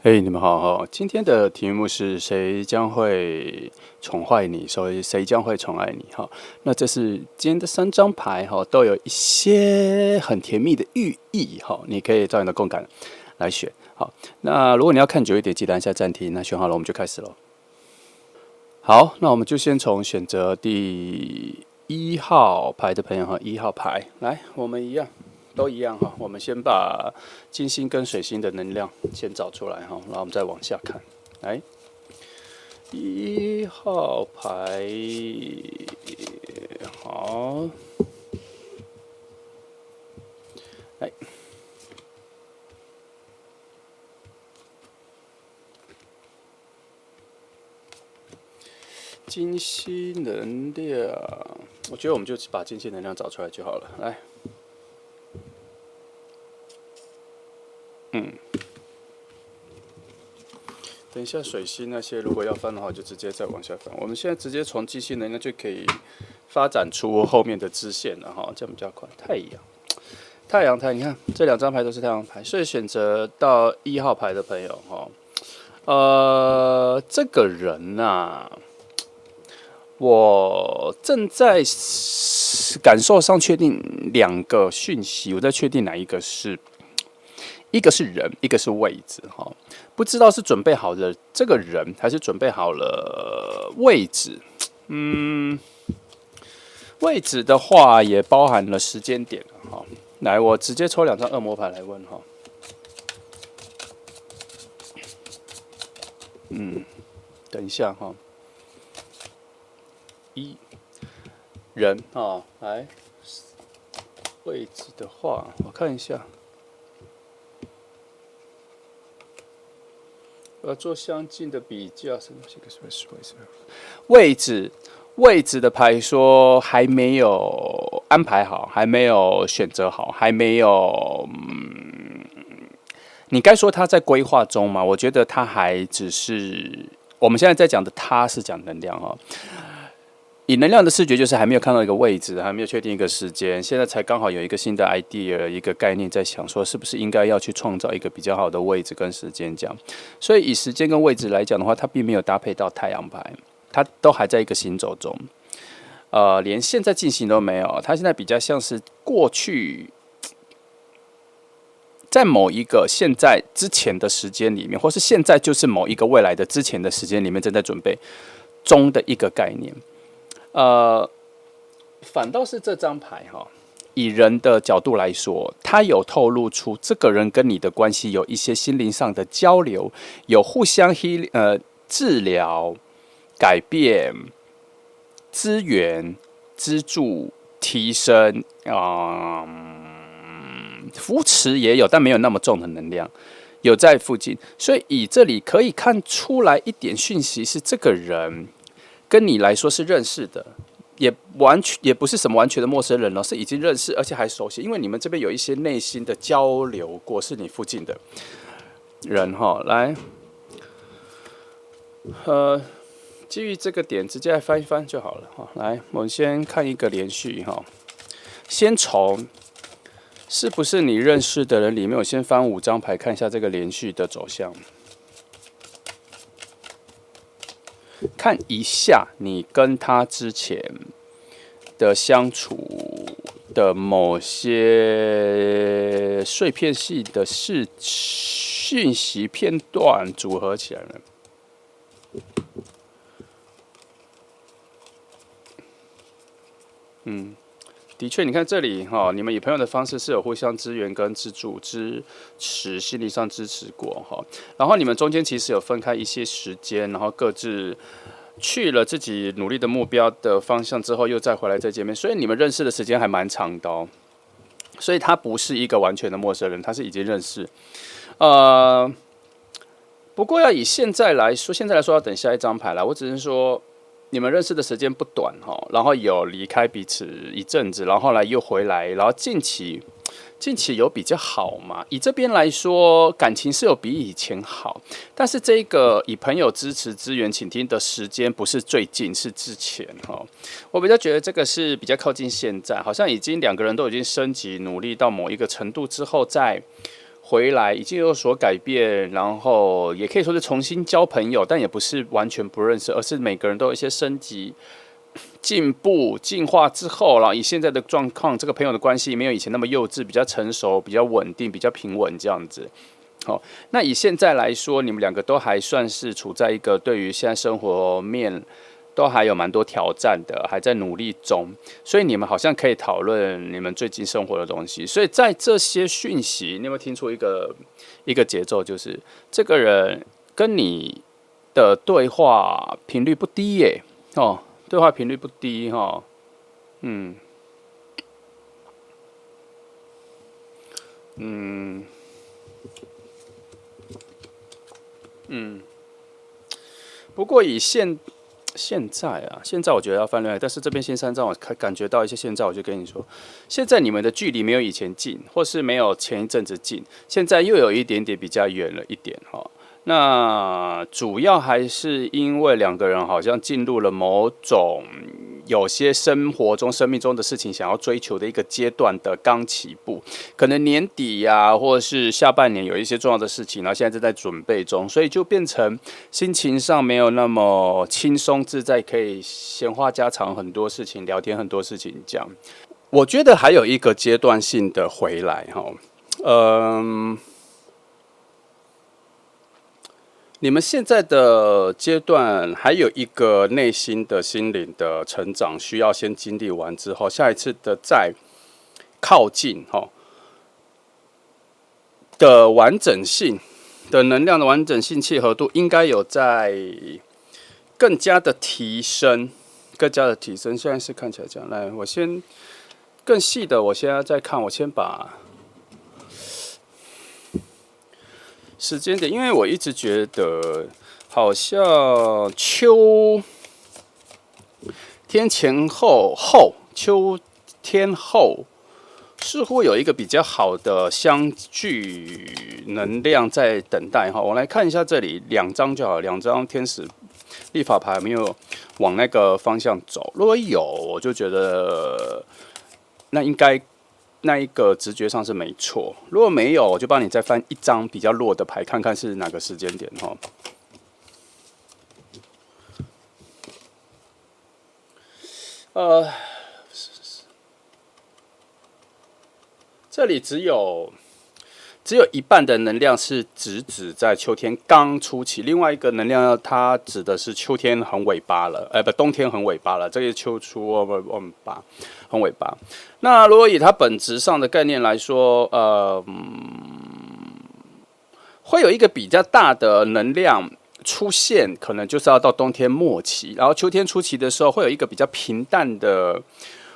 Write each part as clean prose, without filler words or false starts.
嘿，你们好哈！今天的题目是谁将会宠坏你，所以谁将会宠爱你哈？那这是今天的3张牌哈，都有一些很甜蜜的寓意哈，你可以照你的共感来选。好，那如果你要看久一点，记得按下暂停。那选好了，我们就开始喽。好，那我们就先从选择第1号牌的朋友哈，1号牌来，我们一样。都一样哈，我们先把金星跟水星的能量先找出来哈，然后我们再往下看。来，1号牌，好，来，金星能量，我觉得我们就把金星能量找出来就好了。来。等一下，水星那些如果要翻的话，就直接再往下翻。我们现在直接从金星能量就可以发展出后面的支线了哈，这样比较快。太阳牌，你看这2张牌都是太阳牌，所以选择到1号牌的朋友哈，这个人呐、我正在感受上确定2个讯息，我在确定哪一个是。一个是人，一个是位置，哈，不知道是准备好了这个人，还是准备好了位置。位置的话也包含了时间点，哈。来，我直接抽2张恶魔牌来问，哈。等一下，哈。人啊，来，位置的话，我看一下。我要做相近的比较，位置的牌说还没有安排好，还没有选择好，还没有，你该说他在规划中吗？我觉得他还只是我们现在在讲的，他是讲能量哈。以能量的视觉，就是还没有看到一个位置，还没有确定一个时间，现在才刚好有一个新的 idea， 一个概念在想说，是不是应该要去创造一个比较好的位置跟时间这样。所以以时间跟位置来讲的话，它并没有搭配到太阳牌，它都还在一个行走中，连现在进行都没有。它现在比较像是过去，在某一个现在之前的时间里面，或是现在就是某一个未来的之前的时间里面正在准备中的一个概念。反倒是这张牌哈，以人的角度来说，他有透露出这个人跟你的关系有一些心灵上的交流，有互相治疗、改变、资源、资助、提升，扶持也有，但没有那么重的能量。有在附近，所以以这里可以看出来一点讯息是这个人。跟你来说是认识的，也不是什么完全的陌生人了，是已经认识，而且还熟悉，因为你们这边有一些内心的交流过，是你附近的人哈。来，基于这个点，直接来翻一翻就好了哈。来，我们先看一个连续哈，先从是不是你认识的人里面，我先翻5张牌，看一下这个连续的走向。看一下你跟他之前的相处的某些碎片系的讯息片段组合起来了。的确，你看这里哈，你们以朋友的方式是有互相支援跟资助、支持、心理上支持过哈。然后你们中间其实有分开一些时间，然后各自去了自己努力的目标的方向之后，又再回来再见面，所以你们认识的时间还蛮长的哦。所以他不是一个完全的陌生人，他是已经认识。不过要以现在来说要等下一张牌啦。我只是说。你们认识的时间不短哈，然后有离开彼此一阵子，然后后来又回来，然后近期有比较好嘛？以这边来说，感情是有比以前好，但是这个以朋友支持、资源、倾听的时间不是最近，是之前哈。我比较觉得这个是比较靠近现在，好像已经2个人都已经升级、努力到某一个程度之后，再回来已经有所改变，然后也可以说是重新交朋友，但也不是完全不认识，而是每个人都有一些升级、进步、进化之后，然后以现在的状况，这个朋友的关系没有以前那么幼稚，比较成熟、比较稳定、比较平稳这样子。好，那以现在来说，你们两个都还算是处在一个对于现在生活面都还有蛮多挑战的，还在努力中，所以你们好像可以讨论你们最近生活的东西。所以在这些讯息，你有没有听出一个节奏，就是这个人跟你的对话频率不低耶，哦，对话频率不低哈，嗯嗯嗯。不过现在我觉得要翻恋爱，但是这边先删让我感觉到一些现在，我就跟你说，现在你们的距离没有以前近，或是没有前一阵子近，现在又有一点点比较远了一点哈。那主要还是因为两个人好像进入了某种有些生活中、生命中的事情想要追求的一个阶段的刚起步，可能年底呀、或者是下半年有一些重要的事情，然后现在正在准备中，所以就变成心情上没有那么轻松自在，可以闲话家常很多事情，聊天很多事情这样。我觉得还有一个阶段性的回来哈，嗯。你们现在的阶段还有一个内心的心灵的成长，需要先经历完之后，下一次的再靠近的完整性的能量的完整性契合度，应该有在更加的提升，更加的提升。现在是看起来这样，来，我先更细的，我现在再看，我先把时间点，因为我一直觉得好像秋天前秋天后，似乎有一个比较好的相聚能量在等待哈。我来看一下这里两张就好，两张天使历法牌有没有往那个方向走？如果有，我就觉得那应该那一个直觉上是没错。如果没有，我就帮你再翻一张比较弱的牌，看看是哪个时间点哈。这里只有一半的能量是指在秋天刚初期，另外一个能量它指的是秋天很尾巴了，不，冬天很尾巴了。这个秋初很尾巴。那如果以它本质上的概念来说，会有一个比较大的能量出现，可能就是要到冬天末期，然后秋天初期的时候，会有一个比较平淡的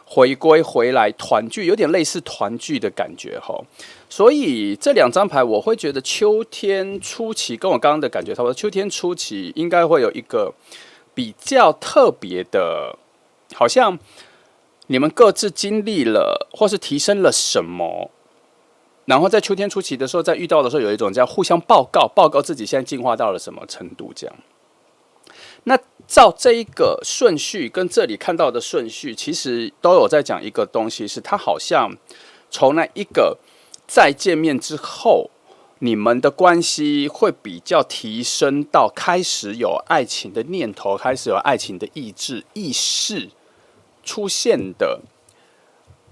回归回来团聚，有点类似团聚的感觉哈。所以这两张牌，我会觉得秋天初期跟我刚刚的感觉差不多。秋天初期应该会有一个比较特别的，好像你们各自经历了或是提升了什么，然后在秋天初期的时候，在遇到的时候，有一种叫互相报告自己现在进化到了什么程度这样。那照这一个顺序跟这里看到的顺序，其实都有在讲一个东西，是它好像从那一个再见面之后，你们的关系会比较提升到开始有爱情的念头，开始有爱情的意识出现的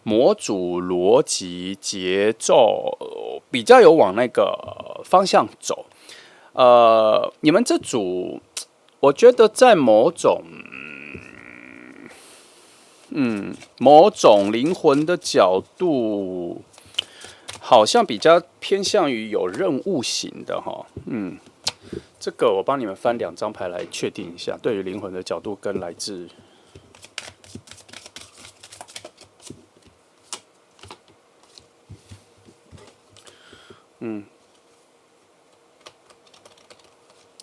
模组、逻辑、节奏，比较有往那个方向走。你们这组，我觉得在某种灵魂的角度，好像比较偏向于有任务型的哈。这个我帮你们翻两张牌来确定一下，对于灵魂的角度跟来自。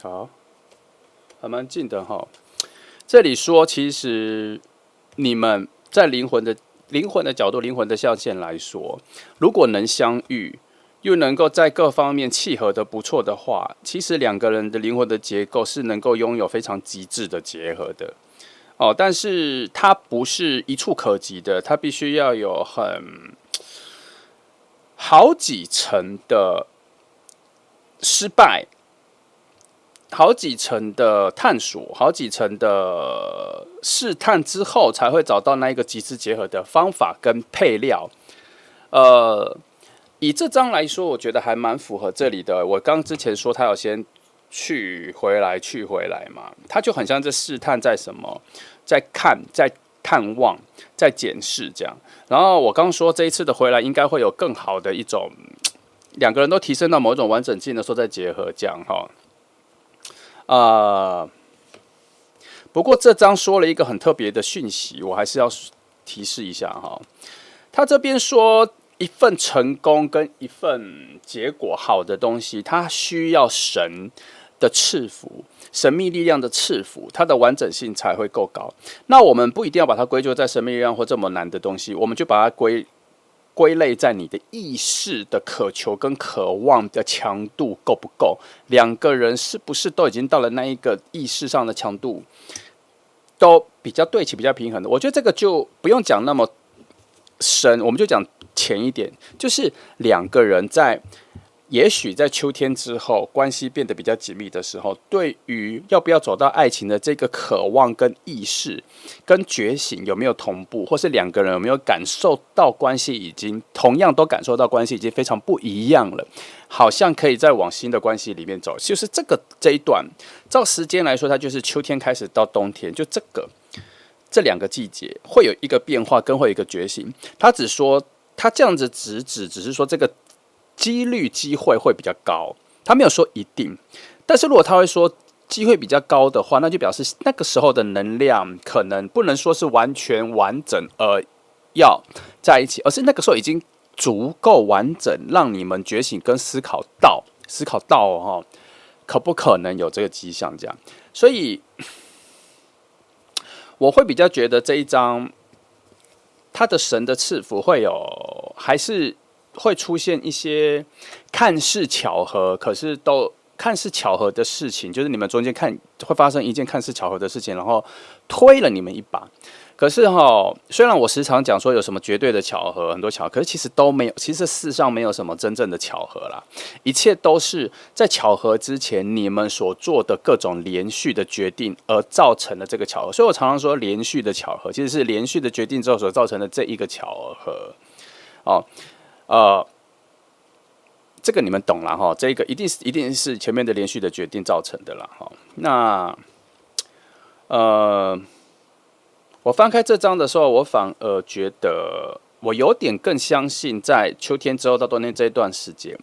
好，还蛮近的哈。这里说，其实你们在灵魂的角度、灵魂的象限来说，如果能相遇，又能够在各方面契合的不错的话，其实两个人的灵魂的结构是能够拥有非常极致的结合的。但是它不是一触可及的，它必须要有好几层的失败，好几层的探索，好几层的试探之后，才会找到那一个极致结合的方法跟配料。以这张来说，我觉得还蛮符合这里的。我刚之前说他要先去回来嘛，他就很像在试探，在什么，在看，在探望，在检视这样。然后我刚说这一次的回来应该会有更好的一种，两个人都提升到某一种完整性的时候再结合这样哈。不过这章说了一个很特别的讯息，我还是要提示一下哈。他这边说，一份成功跟一份结果好的东西，它需要神的赐福，神秘力量的赐福，它的完整性才会够高。那我们不一定要把它归咎在神秘力量或这么难的东西，我们就把它归类在你的意识的渴求跟渴望的强度够不够，两个人是不是都已经到了那一个意识上的强度，都比较对齐、比较平衡的。我觉得这个就不用讲那么深，我们就讲浅一点，就是两个人也许在秋天之后，关系变得比较紧密的时候，对于要不要走到爱情的这个渴望跟意识跟觉醒有没有同步，或是两个人有没有感受到关系已经同样都感受到关系已经非常不一样了，好像可以再往新的关系里面走。就是这一段，照时间来说，它就是秋天开始到冬天，就这两个季节会有一个变化，跟会有一个觉醒。他只说他这样子只是说这个机会会比较高，他没有说一定。但是如果他会说机会比较高的话，那就表示那个时候的能量可能不能说是完全完整要在一起，而是那个时候已经足够完整，让你们觉醒跟思考到可不可能有这个迹象这样。所以我会比较觉得这一章他的神的赐福还是会出现一些看似巧合，可是都看似巧合的事情，就是你们中间会发生一件看似巧合的事情，然后推了你们一把。可是虽然我时常讲说有什么绝对的巧合，很多巧合，可是其实都没有，其实世上没有什么真正的巧合啦，一切都是在巧合之前你们所做的各种连续的决定而造成的这个巧合。所以我常常说连续的巧合，其实是连续的决定之后所造成的这一个巧合。这个你们懂了哈，这个一定是前面的连续的决定造成的啦哈。那我翻开这章的时候，我反而觉得我有点更相信，在秋天之后到冬天这一段时间，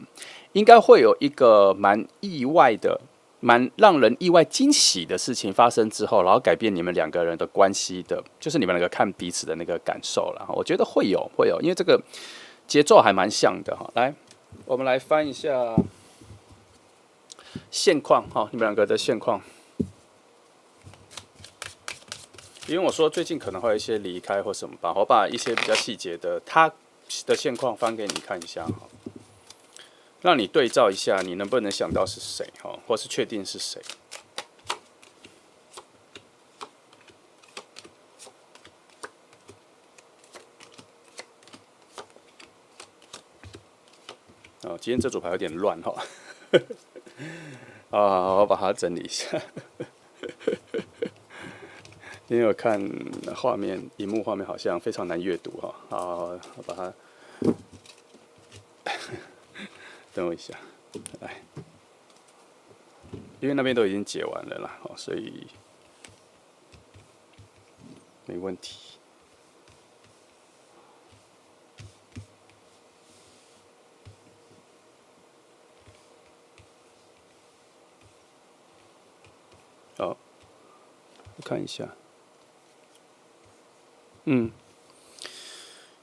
应该会有一个蛮意外的、蛮让人意外惊喜的事情发生之后，然后改变你们两个人的关系的，就是你们两个看彼此的那个感受了。我觉得会有，因为这个节奏还蛮像的哈。来，我们来翻一下现况哈，你们两个的现况。因为我说最近可能会有一些离开或什么吧，我把一些比较细节的他的现况翻给你看一下哈，让你对照一下，你能不能想到是谁哈，或是确定是谁。今天这组牌有点乱哈，我把它整理一下。因为我看画面，荧幕画面好像非常难阅读哈。好，我把它等我一下，来，因为那边都已经解完了啦，所以没问题。好，我看一下。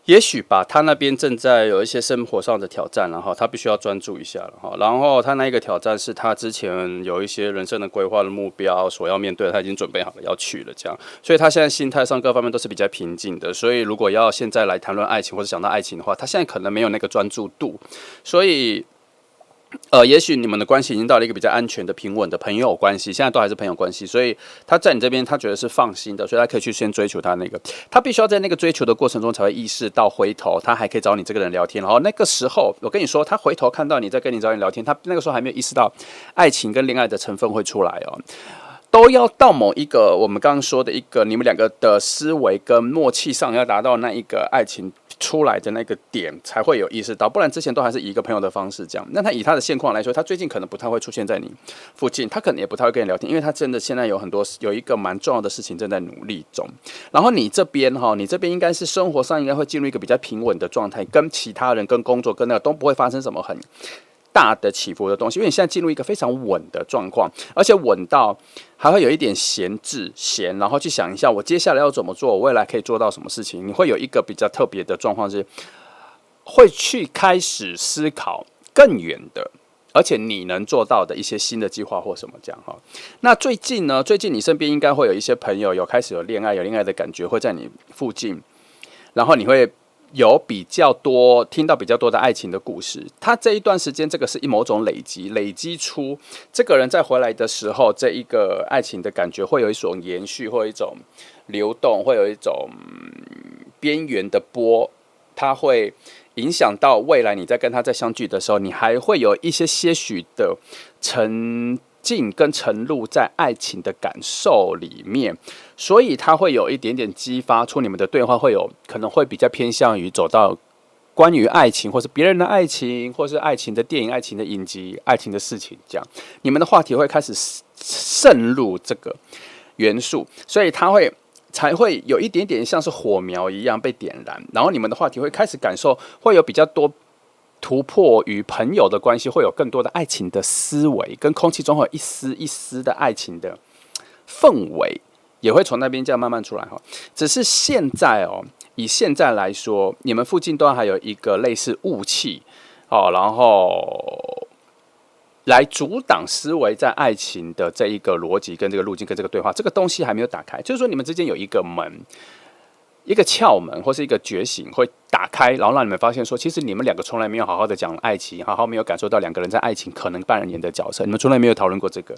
也许吧，他那边正在有一些生活上的挑战，然后他必须要专注一下了哈。然后他那一个挑战是他之前有一些人生的规划的目标所要面对，他已经准备好了要去了，这样，所以他现在心态上各方面都是比较平静的。所以如果要现在来谈论爱情或者想到爱情的话，他现在可能没有那个专注度，所以也许你们的关系已经到了一个比较安全的、平稳的朋友关系，现在都还是朋友关系，所以他在你这边，他觉得是放心的，所以他可以去先追求他那个，他必须要在那个追求的过程中才会意识到回头，他还可以找你这个人聊天。然后那个时候，我跟你说，他回头看到你在跟你找人聊天，他那个时候还没有意识到爱情跟恋爱的成分会出来哦。都要到某一个我们刚刚说的一个你们两个的思维跟默契上要达到那一个爱情出来的那个点，才会有意识到，不然之前都还是以一个朋友的方式这样。那他以他的现况来说，他最近可能不太会出现在你附近，他可能也不太会跟你聊天，因为他真的现在有一个蛮重要的事情正在努力中。然后你这边应该是生活上应该会进入一个比较平稳的状态，跟其他人、跟工作、跟那个都不会发生什么很大的起伏的东西，因为你现在进入一个非常稳的状况，而且稳到还会有一点闲，然后去想一下我接下来要怎么做，我未来可以做到什么事情。你会有一个比较特别的状况是，会去开始思考更远的，而且你能做到的一些新的计划或什么这样哈。那最近呢？最近你身边应该会有一些朋友开始有恋爱的感觉，会在你附近，然后你会有比较多听到比较多的爱情的故事。他这一段时间，这个是某种累积出这个人再回来的时候，这一个爱情的感觉会有一种延续，会有一种流动，会有一种边缘的波，它会影响到未来你在跟他再相聚的时候，你还会有一些许的沉浸跟沉入在爱情的感受里面，所以它会有一点点激发出你们的对话，可能会比较偏向于走到关于爱情，或是别人的爱情，或是爱情的电影、爱情的影集、爱情的事情，这样你们的话题会开始渗入这个元素，所以才会有一点点像是火苗一样被点燃，然后你们的话题会开始感受，会有比较多突破与朋友的关系，会有更多的爱情的思维，跟空气中会有一丝一丝的爱情的氛围，也会从那边这样慢慢出来哈。只是现在以现在来说，你们附近都还有一个类似雾气然后来阻挡思维在爱情的这一个逻辑跟这个路径跟这个对话，这个东西还没有打开，就是说你们之间有一个门。一个窍门或是一个觉醒会打开，然后让你们发现说，其实你们两个从来没有好好的讲爱情，好好没有感受到两个人在爱情可能扮演的角色，你们从来没有讨论过这个。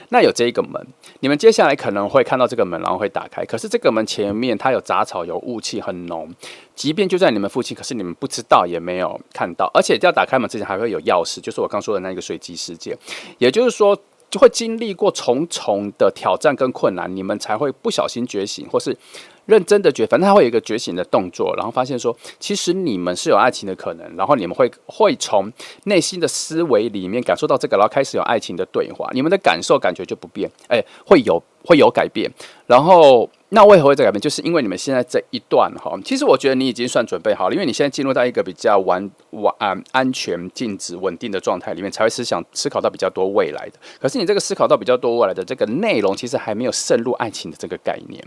那有这一个门，你们接下来可能会看到这个门，然后会打开。可是这个门前面它有杂草，有雾气，很浓。即便就在你们附近，可是你们不知道，也没有看到。而且要打开门之前，还会有钥匙，就是我刚说的那个随机事件。也就是说，就会经历过重重的挑战跟困难，你们才会不小心觉醒，或是认真的反正他会有一个觉醒的动作，然后发现说，其实你们是有爱情的可能，然后你们会从内心的思维里面感受到这个，然后开始有爱情的对话，你们的感觉就不变，会有改变，然后。那为何会在改变？就是因为你们现在这一段其实我觉得你已经算准备好了，因为你现在进入到一个比较安全、静止、稳定的状态里面，才会思考到比较多未来的。可是你这个思考到比较多未来的这个内容，其实还没有渗入爱情的这个概念。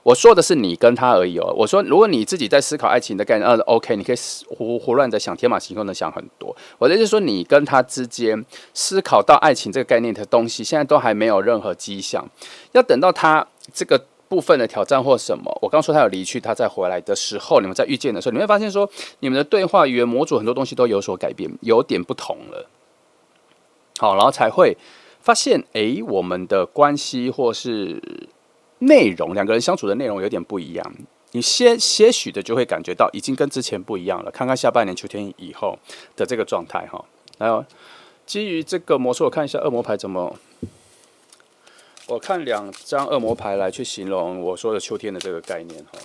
我说的是你跟他而已哦。我说，如果你自己在思考爱情的概念，OK， 你可以胡乱的想，天马行空的想很多。我的意思是说，你跟他之间思考到爱情这个概念的东西，现在都还没有任何迹象，要等到他这个部分的挑战或什么，我刚说他有离去，他再回来的时候，你们再遇见的时候，你会发现说，你们的对话语言模组很多东西都有所改变，有点不同了。好，然后才会发现，我们的关系或是内容，两个人相处的内容有点不一样。你些许的就会感觉到已经跟之前不一样了。看看下半年秋天以后的这个状态哈。然后基于这个魔术，我看一下恶魔牌怎么。我看2张恶魔牌来去形容我说的秋天的这个概念哈。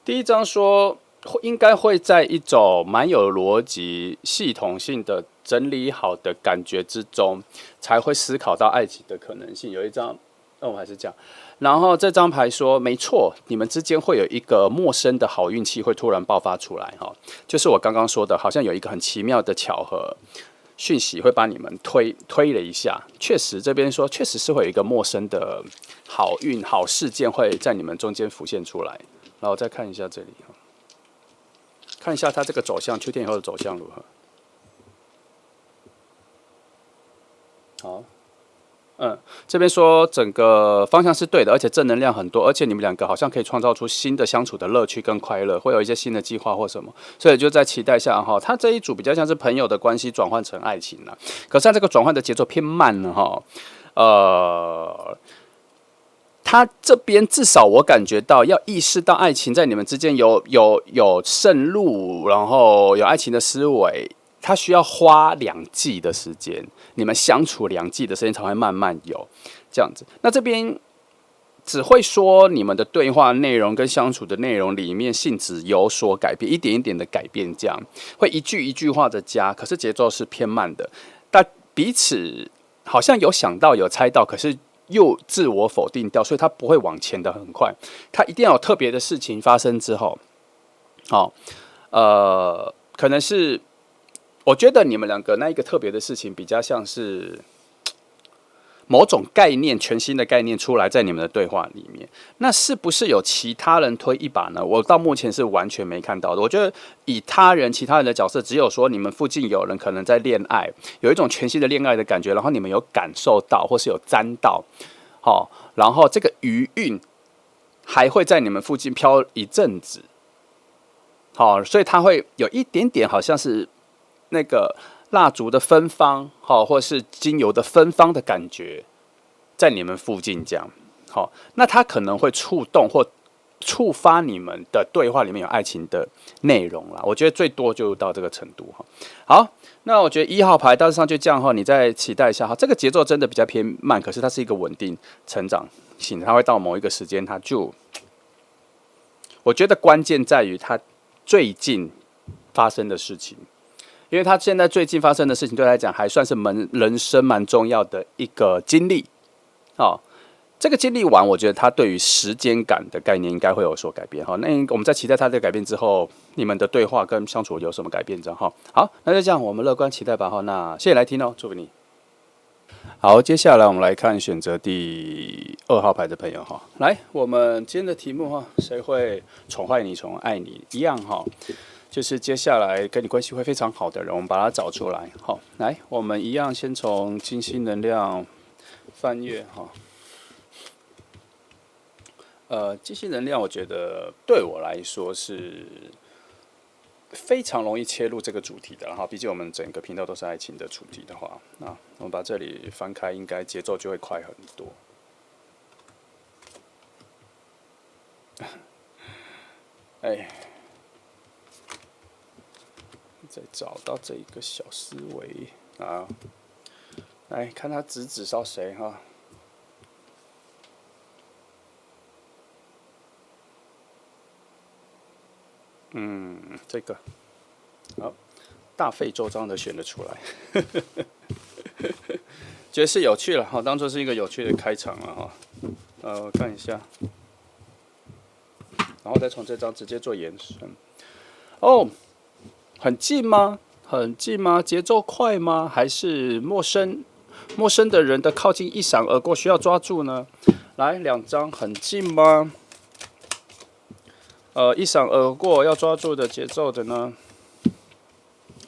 第一章说应该会在一种蛮有逻辑、系统性的整理好的感觉之中，才会思考到爱情的可能性。有一张，我还是这样。然后这张牌说，没错，你们之间会有一个陌生的好运气会突然爆发出来哈，就是我刚刚说的，好像有一个很奇妙的巧合。讯息会把你们推了一下，确实这边说确实是会有一个陌生的好运好事件会在你们中间浮现出来。然后再看一下这里，看一下它这个走向，秋天以后的走向如何。好，这边说整个方向是对的，而且正能量很多，而且你们两个好像可以创造出新的相处的乐趣跟快乐，会有一些新的计划或什么，所以就在期待下哈，他这一组比较像是朋友的关系转换成爱情了，可是他这个转换的节奏偏慢了哈，他这边至少我感觉到要意识到爱情在你们之间有渗入，然后有爱情的思维。他需要花2季的时间，你们相处2季的时间才会慢慢有这样子。那这边只会说你们的对话内容跟相处的内容里面性质有所改变，一点一点的改变，这样会一句一句话的加，可是节奏是偏慢的。但彼此好像有想到有猜到，可是又自我否定掉，所以他不会往前的很快。他一定要有特别的事情发生之后，可能是。我觉得你们两个那一个特别的事情，比较像是某种概念，全新的概念出来在你们的对话里面。那是不是有其他人推一把呢？我到目前是完全没看到的。我觉得以其他人的角色，只有说你们附近有人可能在恋爱，有一种全新的恋爱的感觉，然后你们有感受到，或是有沾到，然后这个余韵还会在你们附近飘一阵子，所以它会有一点点好像是。那个蜡烛的芬芳，或是精油的芬芳的感觉，在你们附近这样，那它可能会触动或触发你们的对话里面有爱情的内容啦。我觉得最多就到这个程度哈。好，那我觉得1号牌大致上就这样哈，你再期待一下哈。这个节奏真的比较偏慢，可是它是一个稳定成长型，它会到某一个时间，它就，我觉得关键在于它最近发生的事情。因为他现在最近发生的事情，对他来讲还算是人生蛮重要的一个经历，这个经历完，我觉得他对于时间感的概念应该会有所改变，那我们在期待他的改变之后，你们的对话跟相处有什么改变？这样好，那就这样，我们乐观期待吧，那谢谢来听哦，祝福你。好，接下来我们来看选择第2号牌的朋友来，我们今天的题目谁会宠坏你、宠爱你一样就是接下来跟你关系会非常好的人，我们把它找出来。好，来，我们一样先从金星能量翻阅金星能量，我觉得对我来说是非常容易切入这个主题的。毕竟我们整个频道都是爱情的主题的话，那我们把这里翻开，应该节奏就会快很多。再找到这一个小思维来看他直指到谁这个好，大费周章的选了出来，觉得是有趣了当做是一个有趣的开场了我看一下，然后再从这张直接做延伸。很近吗？很近吗？节奏快吗？还是陌生的人的靠近一闪而过需要抓住呢？来，2张很近吗？一闪而过要抓住的节奏的呢？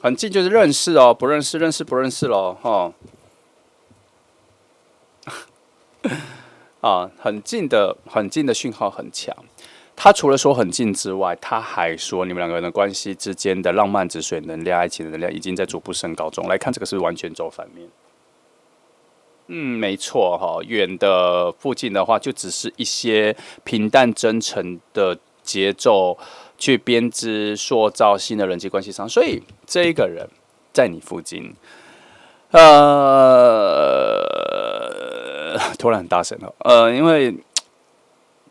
很近就是认识不认识，认识不认识咯很近的讯号很强。他除了说很近之外，他还说你们两个人的关系之间的浪漫、止水能量、爱情的能量已经在逐步升高中。来看这个是完全走反面。没错远的附近的话，就只是一些平淡真诚的节奏去编织、塑造新的人际关系上。所以这一个人在你附近，突然很大声因为。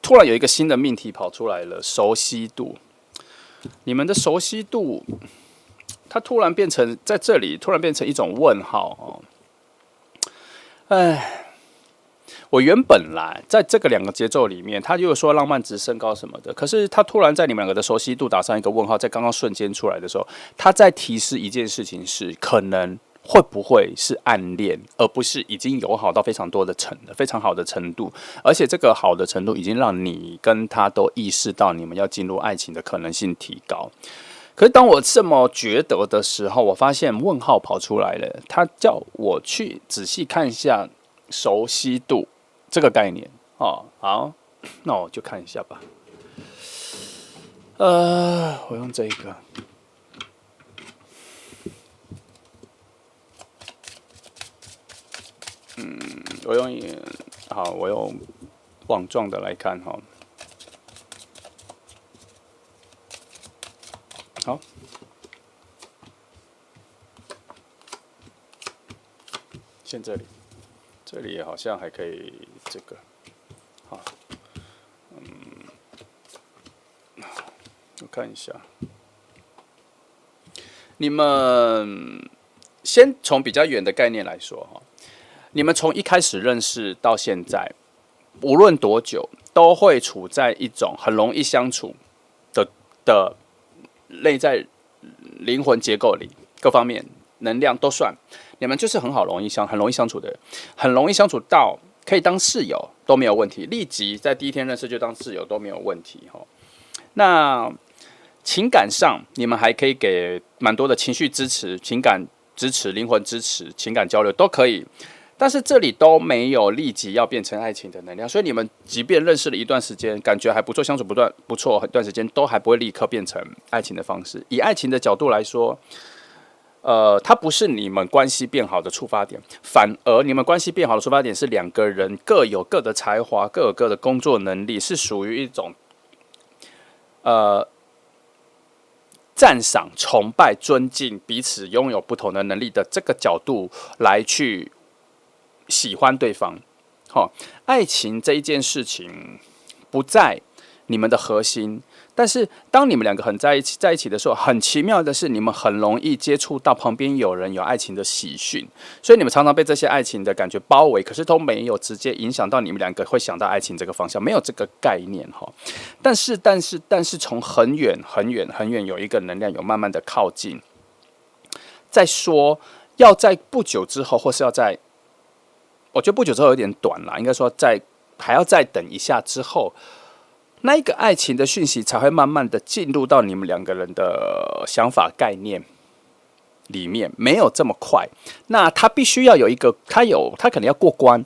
突然有一个新的命题跑出来了，熟悉度。你们的熟悉度，它突然变成在这里，突然变成一种问号我原本来在这个2个节奏里面，他就说浪漫值升高什么的，可是他突然在你们2个的熟悉度打上一个问号，在刚刚瞬间出来的时候，他在提示一件事情是可能。会不会是暗恋，而不是已经友好到非常好的程度？而且这个好的程度已经让你跟他都意识到你们要进入爱情的可能性提高。可是当我这么觉得的时候，我发现问号跑出来了，他叫我去仔细看一下熟悉度这个概念哦。好，那我就看一下吧。我用这个。我用网状的来看哈。好，先这里好像还可以这个，好，我看一下，你们先从比较远的概念来说哈，你们从一开始认识到现在，无论多久，都会处在一种很容易相处的内在灵魂结构里，各方面能量都算，你们就是很容易相处的人，很容易相处到可以当室友都没有问题，立即在第一天认识就当室友都没有问题哈。那情感上，你们还可以给蛮多的情绪支持、情感支持、灵魂支持、情感交流都可以。但是这里都没有立即要变成爱情的能量，所以你们即便认识了一段时间，感觉还不错，相处不错，很段时间都还不会立刻变成爱情的方式。以爱情的角度来说，它不是你们关系变好的触发点，反而你们关系变好的触发点是两个人各有各的才华，各有各的工作能力，是属于一种赞赏、崇拜、尊敬彼此拥有不同的能力的这个角度来去喜欢对方。爱情这一件事情不在你们的核心，但是当你们两个很在一起的时候，很奇妙的是，你们很容易接触到旁边有人有爱情的喜讯，所以你们常常被这些爱情的感觉包围，可是都没有直接影响到你们两个会想到爱情这个方向，没有这个概念哈。但是从很远有一个能量有慢慢的靠近，再说要在不久之后，或是要在，我觉得不久之后有点短啦，应该说还要再等一下之后。那一个爱情的讯息才会慢慢的进入到你们两个人的想法概念里面，没有这么快。那他必须要有一个，他可能要过关，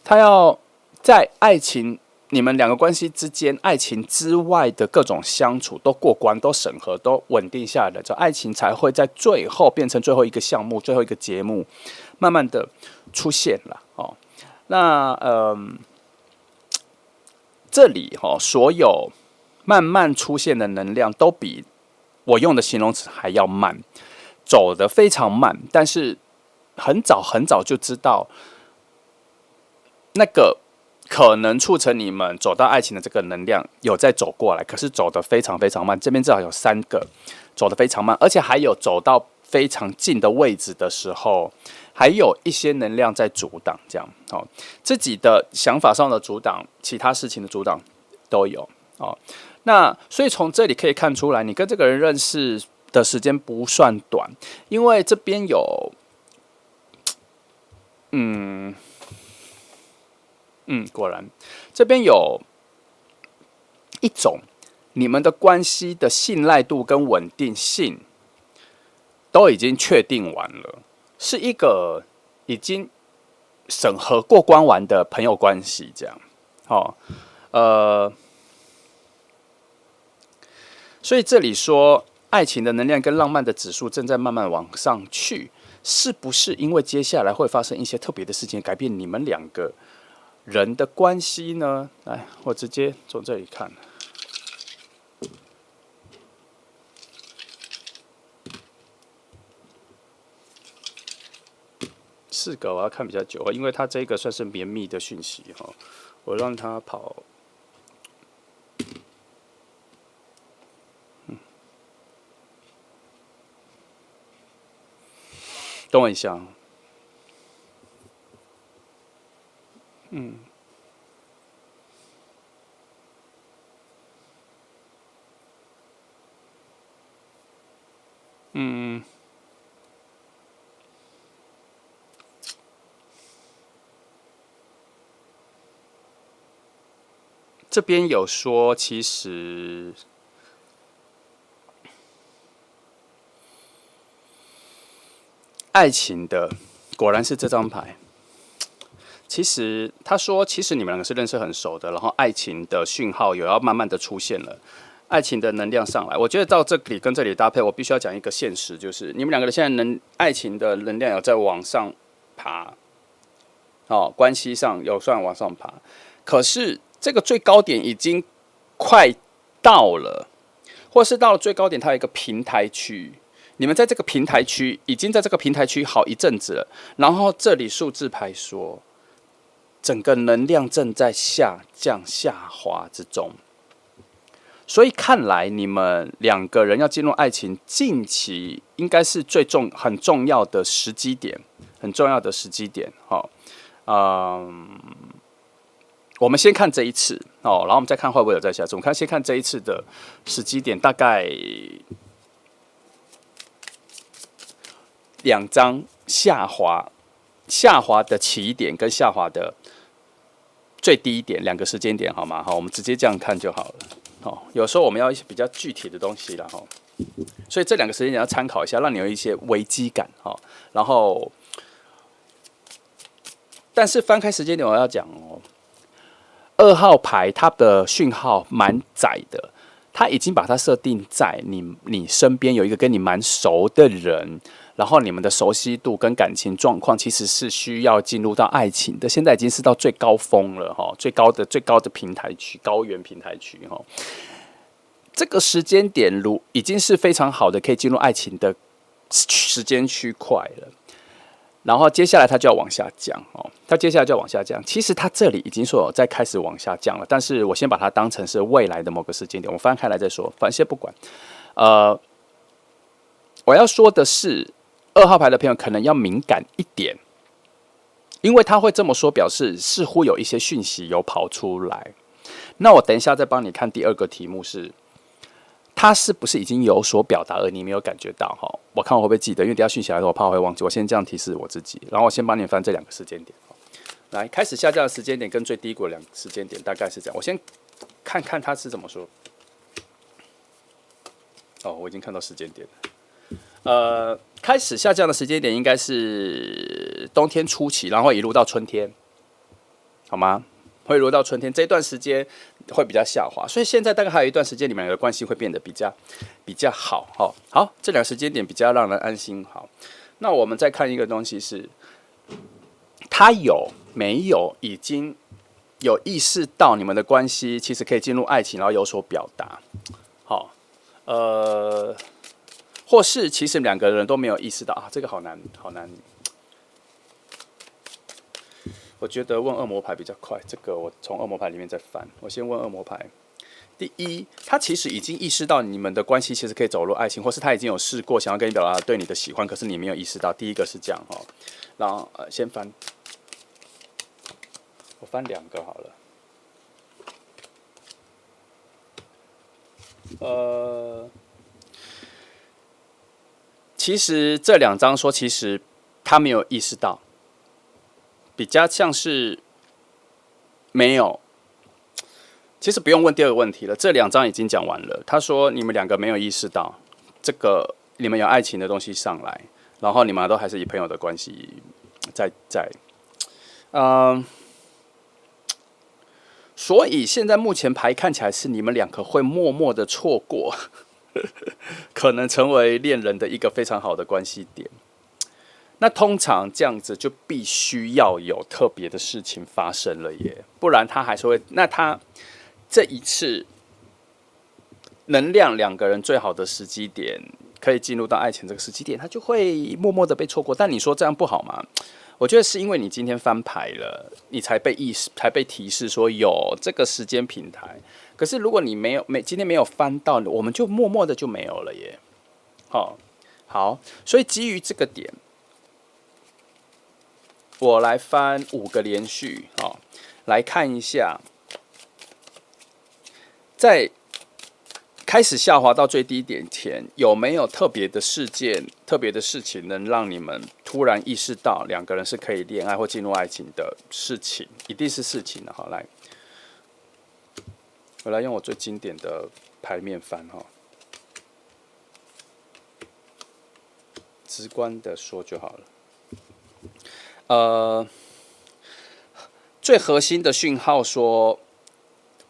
他要在爱情你们两个关系之间，爱情之外的各种相处都过关、都审核、都稳定下来了，这爱情才会在最后变成最后一个项目、最后一个节目，慢慢的出现了哦。那这里所有慢慢出现的能量都比我用的形容词还要慢，走得非常慢，但是很早就知道那个可能促成你们走到爱情的这个能量有在走过来，可是走得非常慢。这边至少有3个走得非常慢，而且还有走到非常近的位置的时候，还有一些能量在阻挡，这样自己的想法上的阻挡，其他事情的阻挡都有那所以从这里可以看出来，你跟这个人认识的时间不算短，因为这边有，果然这边有一种你们的关系的信赖度跟稳定性都已经确定完了，是一个已经审核过关完的朋友关系，这样所以这里说爱情的能量跟浪漫的指数正在慢慢往上去，是不是因为接下来会发生一些特别的事情改变你们两个人的关系呢？来，我直接从这里看。4个我要看比较久，因为它这个算是绵密的讯息我让它跑。等我一下。这边有说，其实爱情的果然是这张牌。其实他说，其实你们两个是认识很熟的，然后爱情的讯号有要慢慢的出现了，爱情的能量上来。我觉得到这里跟这里搭配，我必须要讲一个现实，就是你们两个人现在爱情的能量有在往上爬，哦，关系上有算往上爬，可是这个最高点已经快到了，或是到了最高点，它有一个平台区。你们在这个平台区已经在这个平台区好一阵子了，然后这里数字牌说，整个能量正在下降下滑之中，所以看来你们两个人要进入爱情，近期应该是很重要的时机点，很重要的时机点。好，我们先看这一次哦，然后我们再看会不会有再下次。我们先看这一次的时机点，大概2张下滑的起点跟下滑的最低点2个时间点，好吗？好，我们直接这样看就好了。好，有时候我们要一些比较具体的东西了哈，所以这2个时间点要参考一下，让你有一些危机感哈。然后，但是翻开时间点，我要讲哦，2号牌它的讯号蛮窄的，它已经把它设定在你身边有一个跟你蛮熟的人。然后你们的熟悉度跟感情状况其实是需要进入到爱情的，现在已经是到最高峰了哈，最高的平台区，高原平台区哈。这个时间点已经是非常好的可以进入爱情的时间区块了。然后接下来它就要往下降哦，它接下来就要往下降。其实它这里已经说有在开始往下降了，但是我先把它当成是未来的某个时间点，我翻开来再说，反正先不管。我要说的是。2号牌的朋友可能要敏感一点，因为他会这么说，表示似乎有一些讯息有跑出来。那我等一下再帮你看第2个题目是，他是不是已经有所表达，而你没有感觉到？哈，我看我会不会记得，因为等一下讯息来的我怕我会忘记。我先这样提示我自己，然后我先帮你翻这2个时间点。来，开始下降的时间点跟最低谷的2个时间点大概是这样。我先看看他是怎么说。哦，我已经看到时间点了。开始下降的时间点应该是冬天初期，然后一路到春天，好吗？会一路到春天这段时间会比较下滑，所以现在大概还有一段时间，你们两个关系会变得比较好。好，这2个时间点比较让人安心。好，那我们再看一个东西是，他有没有已经有意识到你们的关系其实可以进入爱情，然后有所表达？好，或是其实2个人都没有意识到啊，这个好难。我觉得问恶魔牌比较快，这个我从恶魔牌里面再翻。我先问恶魔牌。第一，他其实已经意识到你们的关系其实可以走入爱情，或是他已经有试过想要跟你表达对你的喜欢，可是你没有意识到。第一个是这样哈，然后先翻，我翻2个好了。其实这2张说，其实他没有意识到，比较像是没有。其实不用问第2个问题了，这2张已经讲完了。他说你们2个没有意识到这个，你们有爱情的东西上来，然后你们都还是以朋友的关系在。所以现在目前牌看起来是你们2个会默默的错过。可能成为恋人的一个非常好的关系点。那通常这样子就必须要有特别的事情发生了耶，不然他还是会。那他这一次能量2个人最好的时机点，可以进入到爱情这个时机点，他就会默默的被错过。但你说这样不好吗？我觉得是因为你今天翻牌了，你才被提示说有这个时间平台。可是如果你今天没有翻到，我们就默默的就没有了耶。好，所以基于这个点，我来翻5个连续，来看一下，在开始下滑到最低点前，有没有特别的事件、特别的事情，能让你们突然意识到2个人是可以恋爱或进入爱情的事情？一定是事情的。好，来，我来用我最经典的牌面翻哈，直观的说就好了。最核心的讯号说，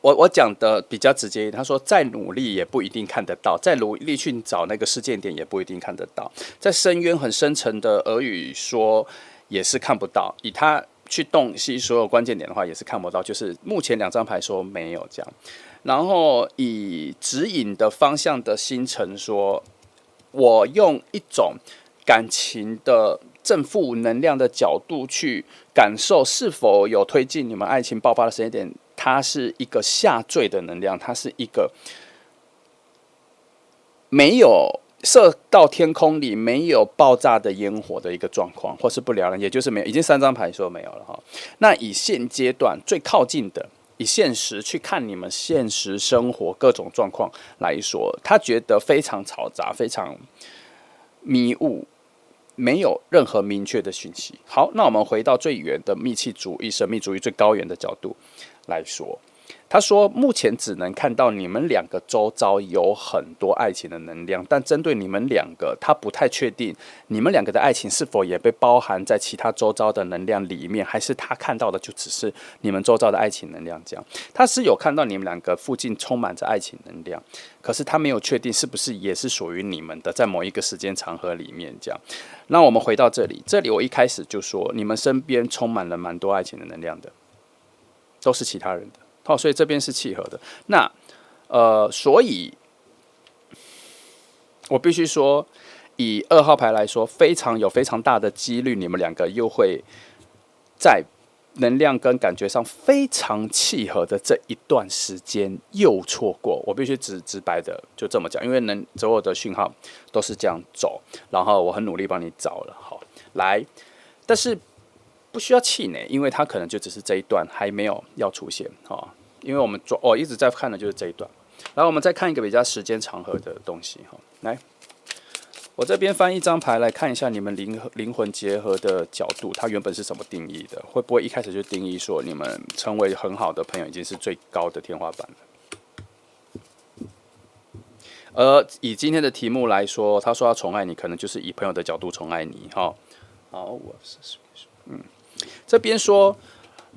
我讲的比较直接一点，他说再努力也不一定看得到，再努力去找那个事件点也不一定看得到，在深渊很深沉的耳语说也是看不到，以他去洞悉所有关键点的话也是看不到，就是目前2张牌说没有这样，然后以指引的方向的星辰说，我用一种感情的正负能量的角度去感受是否有推进你们爱情爆发的时间点，它是一个下坠的能量，它是一个没有射到天空里没有爆炸的烟火的一个状况，或是不了了，也就是没有，已经3张牌说没有了哈。那以现阶段最靠近的，以现实去看你们现实生活各种状况来说，他觉得非常嘈杂，非常迷雾，没有任何明确的讯息。好，那我们回到最远的密契主义、神秘主义最高远的角度来说，他说目前只能看到你们2个周遭有很多爱情的能量，但针对你们2个，他不太确定你们2个的爱情是否也被包含在其他周遭的能量里面，还是他看到的就只是你们周遭的爱情能量这样。他是有看到你们2个附近充满着爱情能量，可是他没有确定是不是也是属于你们的，在某一个时间长河里面这样。那我们回到这里，我一开始就说你们身边充满了蛮多爱情的能量的，都是其他人的。好，所以这边是契合的。那所以我必须说，以2号牌来说，非常大的几率，你们2个又会在能量跟感觉上非常契合的这一段时间又错过。我必须直白的就这么讲，因为所有的讯号都是这样走，然后我很努力帮你找了。好，来，但是不需要气馁，因为它可能就只是这一段还没有要出现哈。因为我一直在看的就是这一段，然后我们再看一个比较时间长河的东西哈。来，我这边翻一张牌来看一下你们灵魂结合的角度，它原本是什么定义的？会不会一开始就定义说你们成为很好的朋友已经是最高的天花板了？而以今天的题目来说，他说要宠爱你，可能就是以朋友的角度宠爱你哈。好，这边说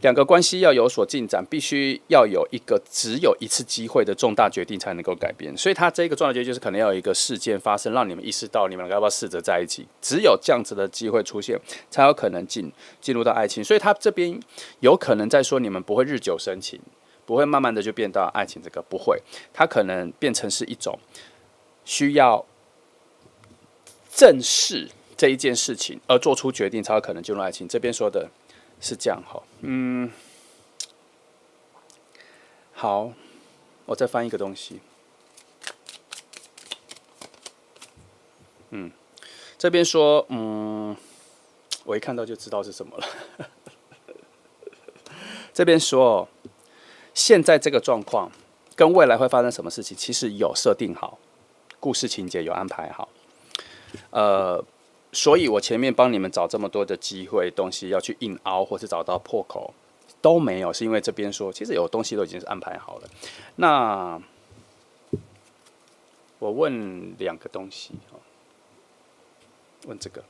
2个关系要有所进展，必须要有一个只有一次机会的重大决定才能够改变。所以他这个重大决定就是可能要有一个事件发生，让你们意识到你们2个要不要试着在一起。只有这样子的机会出现，才有可能进入到爱情。所以他这边有可能在说你们不会日久生情，不会慢慢的就变到爱情，这个不会，它可能变成是一种需要正视这一件事情而做出决定，才有可能进入爱情。这边说的是这样哈，好，我再翻一个东西，这边说，我一看到就知道是什么了。这边说，现在这个状况跟未来会发生什么事情，其实有设定好，故事情节有安排好，所以我前面帮你们找这么多的机会东西要去硬凹，或是找到破口都没有，是因为这边说其实有东西都已经是安排好了。那我问2个东西，问这个，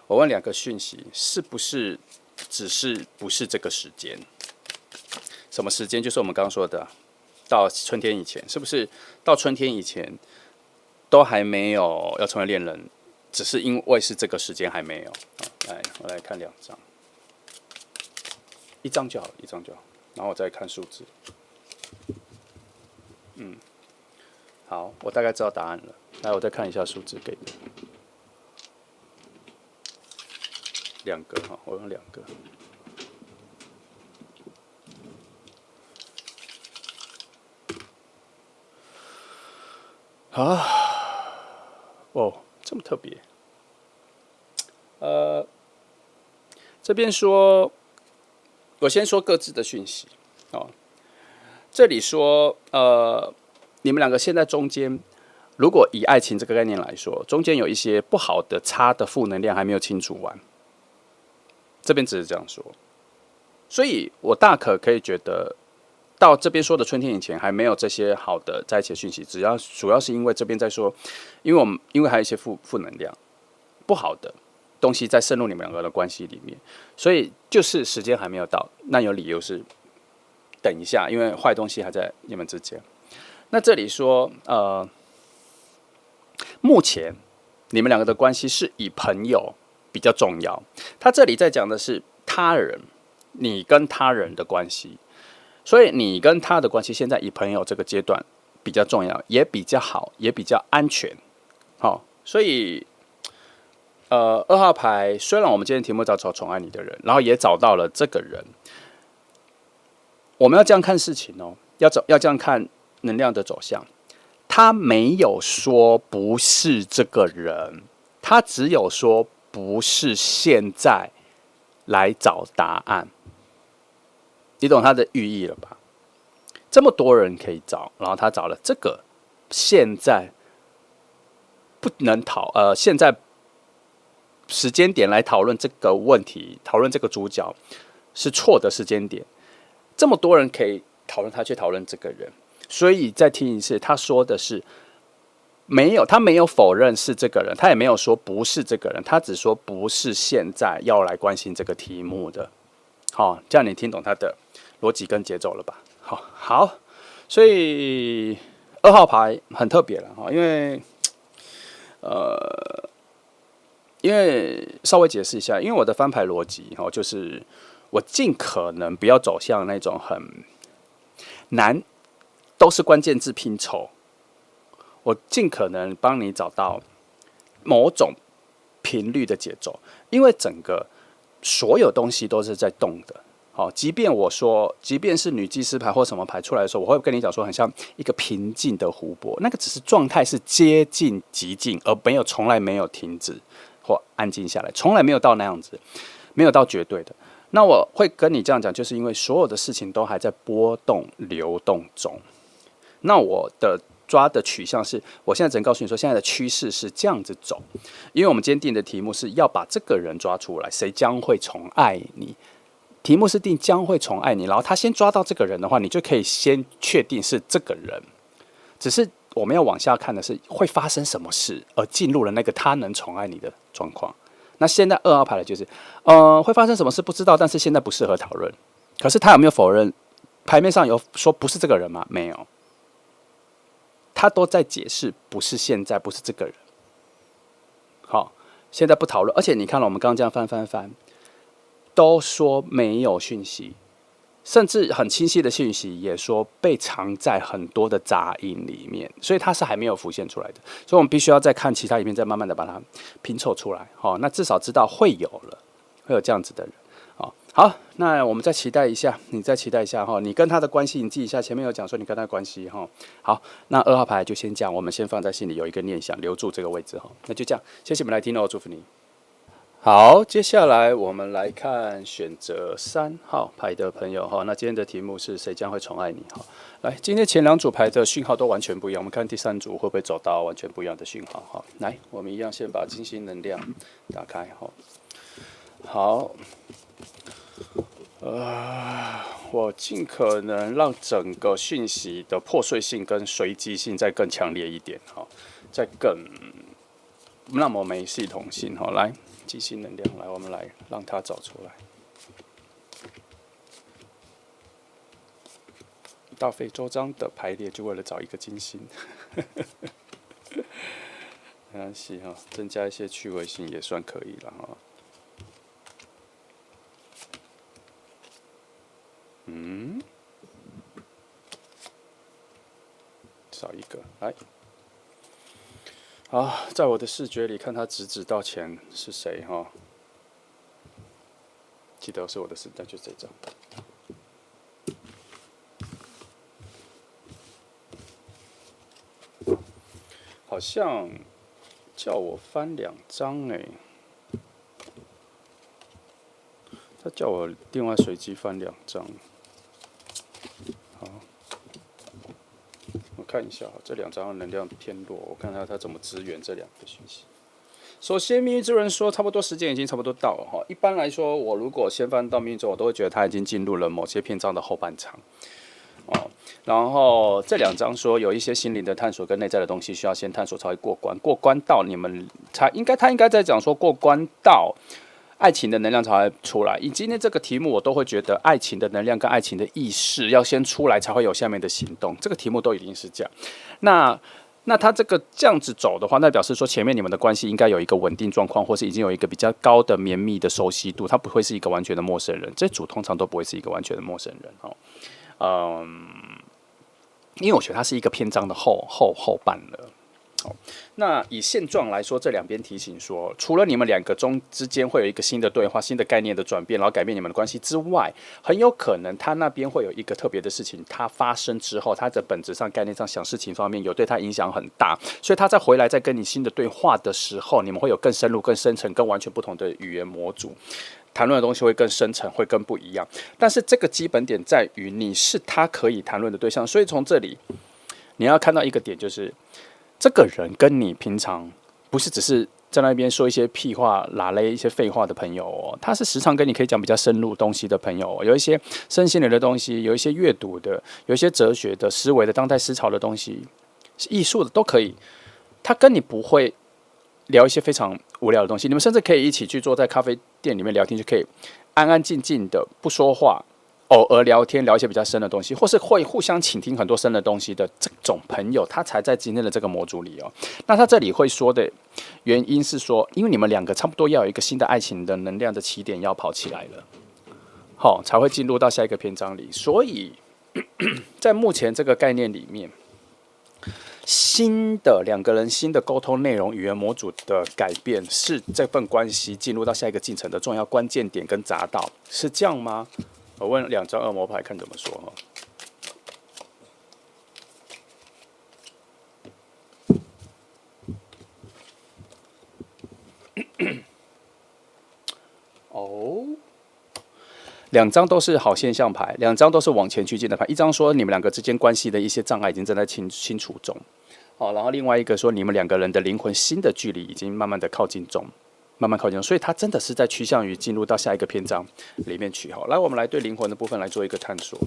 我问2个讯息，是不是只是不是这个时间？什么时间？就是我们刚刚说的。到春天以前，是不是到春天以前都还没有要成为恋人？只是因为是这个时间还没有。来，我来看2张，一张就好，然后我再看数字。好，我大概知道答案了。来，我再看一下数字给的2个哈，我用2个。哦，这么特别。这边说，我先说各自的讯息。这里说，你们2个现在中间，如果以爱情这个概念来说，中间有一些不好的、差的负能量还没有清除完。这边只是这样说，所以我大可以觉得。到这边说的春天以前还没有这些好的在一起的讯息，主要是因为这边在说，因为还有一些负能量不好的，东西再渗入你们两个的关系里面，所以就是时间还没有到，那有理由是等一下，因为坏东西还在你们之间。那这里说，目前你们两个的关系是以朋友比较重要。他这里在讲的是他人，你跟他人的关系，所以你跟他的关系现在以朋友这个阶段比较重要，也比较好，也比较安全。好，所以2号牌虽然我们今天题目叫找宠爱你的人，然后也找到了这个人，我们要这样看事情哦，要这样看能量的走向。他没有说不是这个人，他只有说不是现在来找答案。你懂他的寓意了吧？这么多人可以找，然后他找了这个，现在不能现在时间点来讨论这个问题，讨论这个主角是错的时间点。这么多人可以讨论他，去讨论这个人，所以再听一次，他说的是没有，他没有否认是这个人，他也没有说不是这个人，他只说不是现在要来关心这个题目的。好，这样你听懂他的逻辑跟节奏了吧？好，所以2号牌很特别了哈，因为稍微解释一下，因为我的翻牌逻辑哈，就是我尽可能不要走向那种很难，都是关键字拼凑，我尽可能帮你找到某种频率的节奏，因为整个所有东西都是在动的。好，即便是女祭司牌或什么牌出来的时候，我会跟你讲说，很像一个平静的湖泊，那个只是状态是接近极静，而从来没有停止或安静下来，从来没有到那样子，没有到绝对的。那我会跟你这样讲，就是因为所有的事情都还在波动流动中。那我的抓的取向是，我现在只能告诉你说，现在的趋势是这样子走，因为我们今天定的题目是要把这个人抓出来，谁将会宠爱你？题目是定将会宠爱你，然后他先抓到这个人的话，你就可以先确定是这个人。只是我们要往下看的是会发生什么事，而进入了那个他能宠爱你的状况。那现在2号牌的就是，会发生什么事不知道，但是现在不适合讨论。可是他有没有否认？牌面上有说不是这个人吗？没有，他都在解释不是现在，不是这个人。好，现在不讨论。而且你看了我们刚刚这样翻，都说没有讯息，甚至很清晰的讯息也说被藏在很多的杂音里面，所以它是还没有浮现出来的。所以我们必须要再看其他影片，再慢慢的把它拼凑出来。那至少知道会有这样子的人。好，那我们再期待一下，你再期待一下哈，你跟他的关系，你记一下，前面有讲说你跟他的关系哈。好，那2号牌就先讲，我们先放在心里有一个念想，留住这个位置哈。那就这样，谢谢你们来听哦，祝福你。好，接下来我们来看选择3号牌的朋友哈。那今天的题目是谁将会宠爱你哈？来，今天前2组牌的讯号都完全不一样，我们看第3组会不会走到完全不一样的讯号哈？来，我们一样先把金星能量打开哈。好，我尽可能让整个讯息的破碎性跟随机性再更强烈一点哈，再更那么没系统性哈。来。金星能量，来，我们来让它找出来。大费周章的排列，就为了找一个金星。没关系哈，增加一些趣味性也算可以了哈。少一个，来。好，在我的视觉里看他直到前是谁哈？记得是我的视，那就这张。好像叫我翻2张哎，他叫我另外随机翻2张。好。我看一下，这2张能量偏弱，我看他怎么支援这2个讯息。首先，命运之轮说差不多时间已经差不多到了哈。一般来说，我如果先翻到命运之轮，我都会觉得他已经进入了某些篇章的后半场。哦。然后这2张说有一些心灵的探索跟内在的东西需要先探索才会过关，过关到你们他应该在讲说过关到爱情的能量才会出来。以今天这个题目，我都会觉得爱情的能量跟爱情的意识要先出来，才会有下面的行动。这个题目都已经是这样。那他这个这样子走的话，那表示说前面你们的关系应该有一个稳定状况，或是已经有一个比较高的绵密的熟悉度，他不会是一个完全的陌生人。这组通常都不会是一个完全的陌生人哦。因为我觉得它是一个篇章的后半了。那以现状来说，这两边提醒说，除了你们2个之间会有一个新的对话、新的概念的转变，然后改变你们的关系之外，很有可能他那边会有一个特别的事情，它发生之后，它的本质上、概念上、想事情方面有对他影响很大，所以他再回来再跟你新的对话的时候，你们会有更深入、更深层、更完全不同的语言模组。谈论的东西会更深层，会更不一样。但是这个基本点在于你是他可以谈论的对象，所以从这里你要看到一个点，就是这个人跟你平常不是只是在那边说一些屁话、拉勒一些废话的朋友哦，他是时常跟你可以讲比较深入东西的朋友哦，有一些身心灵的东西，有一些阅读的，有一些哲学的、思维的、当代思潮的东西，艺术的都可以。他跟你不会聊一些非常无聊的东西，你们甚至可以一起去坐在咖啡店里面聊天，就可以安安静静的不说话，偶尔聊天，聊一些比较深的东西，或是会互相倾听很多深的东西的这种朋友，他才在今天的这个模组里哦。那他这里会说的原因是说，因为你们2个差不多要有一个新的爱情的能量的起点要跑起来了，好，才会进入到下一个篇章里。所以在目前这个概念里面，新的2个人新的沟通内容语言模组的改变，是这份关系进入到下一个进程的重要关键点跟匝道，是这样吗？我问2张恶魔牌看怎么说哈。哦，2张都是好现象牌，2张都是往前趋近的牌。一张说你们2个之间关系的一些障碍已经正在清除中，好，然后另外一个说你们2个人的灵魂新的距离已经慢慢的靠近中，慢慢靠近中，所以它真的是在趋向于进入到下一个篇章里面去。好，来我们来对灵魂的部分来做一个探索。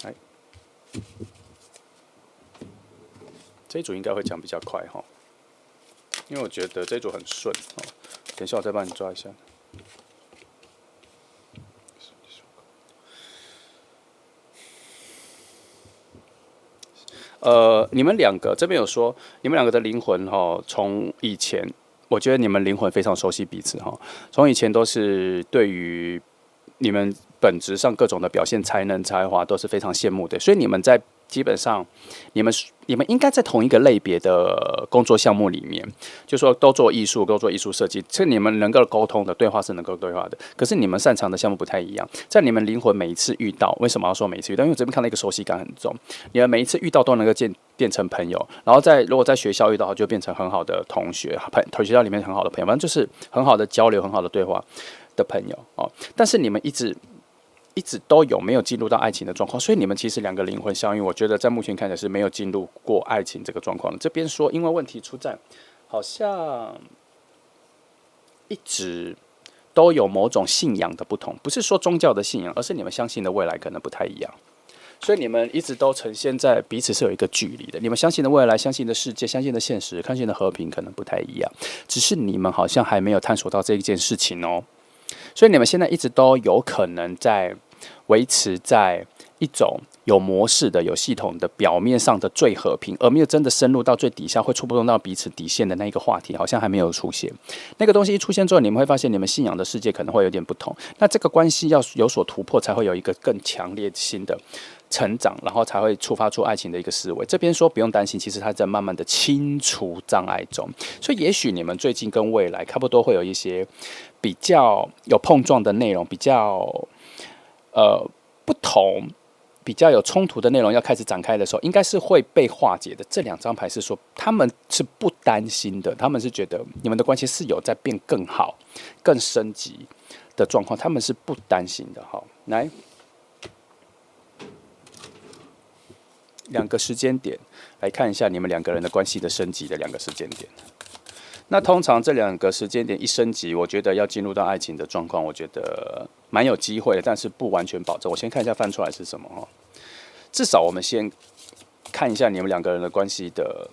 来，这一组应该会讲比较快哈，因为我觉得这一组很顺。等一下我再帮你抓一下。你们2个这边有说，你们2个的灵魂从以前，我觉得你们灵魂非常熟悉彼此从以前都是对于你们本质上各种的表现、才能、才华都是非常羡慕的，所以你们在基本上，你们应该在同一个类别的工作项目里面，就说都做艺术，都做艺术设计，这你们能够沟通的对话是能够对话的。可是你们擅长的项目不太一样，在你们灵魂每一次遇到，为什么要说每一次遇到？因为我这边看到一个熟悉感很重，你们每一次遇到都能够变成朋友，然后如果在学校遇到，就变成很好的同学，学校里面很好的朋友，反正就是很好的交流、很好的对话的朋友哦。但是你们一直都有没有进入到爱情的状况，所以你们其实2个灵魂相遇，我觉得在目前看起来是没有进入过爱情这个状况的。这边说，因为问题出在好像一直都有某种信仰的不同，不是说宗教的信仰，而是你们相信的未来可能不太一样，所以你们一直都呈现在彼此是有一个距离的。你们相信的未来、相信的世界、相信的现实、相信的和平可能不太一样，只是你们好像还没有探索到这一件事情哦。所以你们现在一直都有可能在维持在一种有模式的、有系统的表面上的最和平，而没有真的深入到最底下会触碰到彼此底线的那一个话题，好像还没有出现。那个东西一出现之后，你们会发现你们信仰的世界可能会有点不同。那这个关系要有所突破，才会有一个更强烈新的成长，然后才会触发出爱情的一个思维。这边说不用担心，其实它在慢慢的清除障碍中，所以也许你们最近跟未来差不多会有一些比较有碰撞的内容，比较不同、比较有冲突的内容要开始展开的时候，应该是会被化解的。这2张牌是说他们是不担心的，他们是觉得你们的关系是有在变更好、更升级的状况，他们是不担心的。好，来2个时间点来看一下你们2个人的关系的升级的2个时间点。那通常这两个时间点一升级，我觉得要进入到爱情的状况，我觉得蛮有机会的，但是不完全保证。我先看一下翻出来是什么哈，至少我们先看一下你们两个人的关系的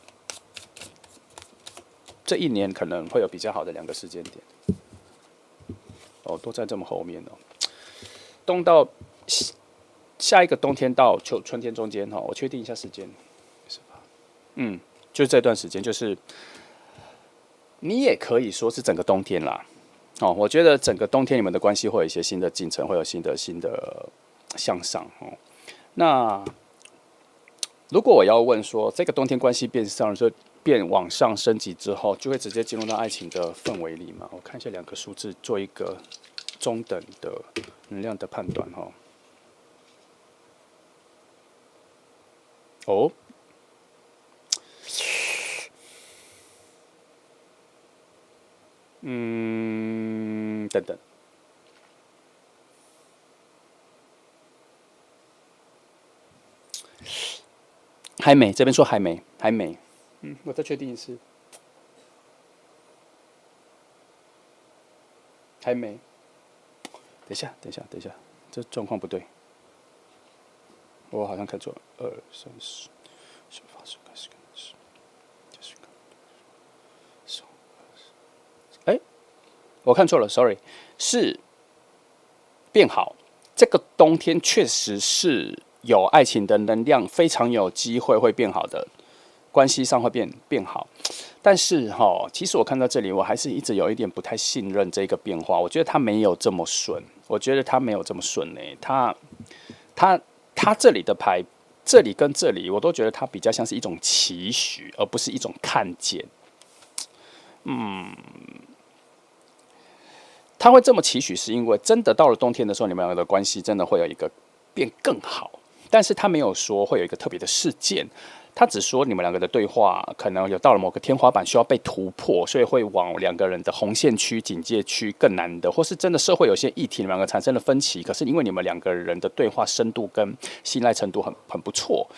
这一年可能会有比较好的两个时间点。哦，都在这么后面哦，冬到下一个冬天到春天中间哈，我确定一下时间，就是这段时间，就是你也可以说是整个冬天啦。哦，我觉得整个冬天你们的关系会有一些新的进程，会有新的向上哦。那如果我要问说，这个冬天关系变往上升级之后，就会直接进入到爱情的氛围里嘛？我看一下两个数字，做一个中等的能量的判断哈。哦，等等，还没，这边说还没，还没。我再确定一次，还没。等一下，等一下，等一下，这状况不对，我好像看错了。2、3、4，哎，我看错了，sorry，是变好。这个冬天确实是有爱情的能量，非常有机会会变好的，关系上会变好。但是其实我看到这里，我还是一直有一点不太信任这个变化。我觉得它没有这么顺，我觉得它没有这么顺呢。它这里的牌，这里跟这里，我都觉得它比较像是一种期许，而不是一种看见。他会这么期许，是因为真的到了冬天的时候，你们两个的关系真的会有一个变更好。但是他没有说会有一个特别的事件，他只说你们两个的对话可能有到了某个天花板需要被突破，所以会往两个人的红线区、警戒区更难的，或是真的社会有些议题，你们两个产生了分歧，可是因为你们两个人的对话深度跟信赖程度很不错。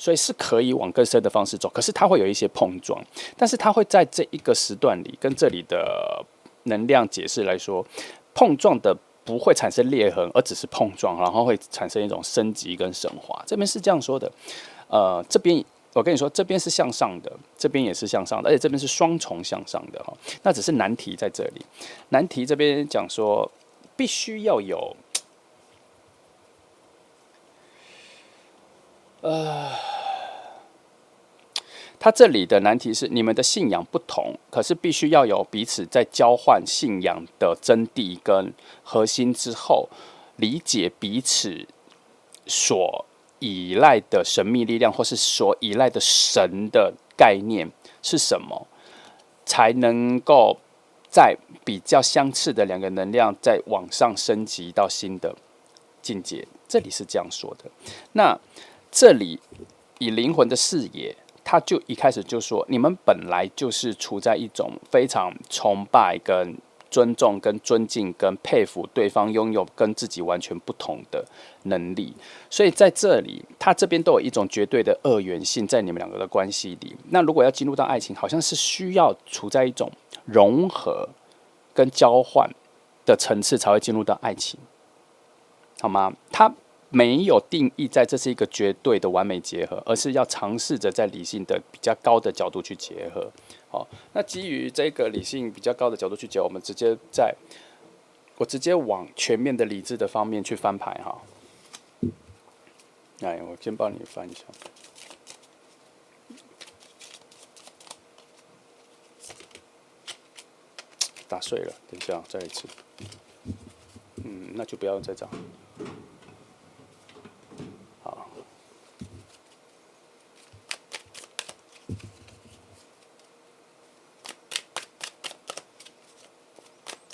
所以是可以往更深的方式走，可是它会有一些碰撞，但是它会在这一个时段里，跟这里的能量解释来说，碰撞的不会产生裂痕，而只是碰撞，然后会产生一种升级跟升华。这边是这样说的，这边我跟你说，这边是向上的，这边也是向上的，而且这边是双重向上的哈。那只是难题在这里，难题这边讲说，必须要有。他这里的难题是，你们的信仰不同，可是必须要有彼此在交换信仰的真谛跟核心之后，理解彼此所依赖的神秘力量，或是所依赖的神的概念是什么，才能够在比较相似的两个能量再往上升级到新的境界。这里是这样说的。那这里以灵魂的视野，他就一开始就说，你们本来就是处在一种非常崇拜、跟尊重、跟尊敬、跟佩服对方拥有跟自己完全不同的能力，所以在这里，他这边都有一种绝对的二元性在你们两个的关系里。那如果要进入到爱情，好像是需要处在一种融合跟交换的层次，才会进入到爱情，好吗？他没有定义在这是一个绝对的完美结合，而是要尝试着在理性的比较高的角度去结合。好，那基于这个理性比较高的角度去结合，我直接往全面的理智的方面去翻牌哈。来，我先帮你翻一下。打碎了，等一下再一次。那就不要再找。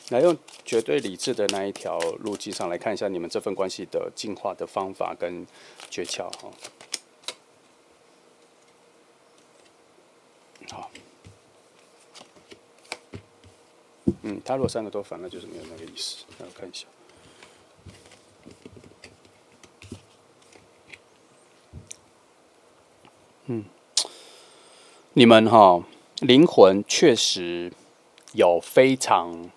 来用绝对理智的那一条路径上来看一下你们这份关系的进化的方法跟诀窍哈。好，他如果3个都反，那就是没有那个意思。来看一下，你们灵魂确实有非常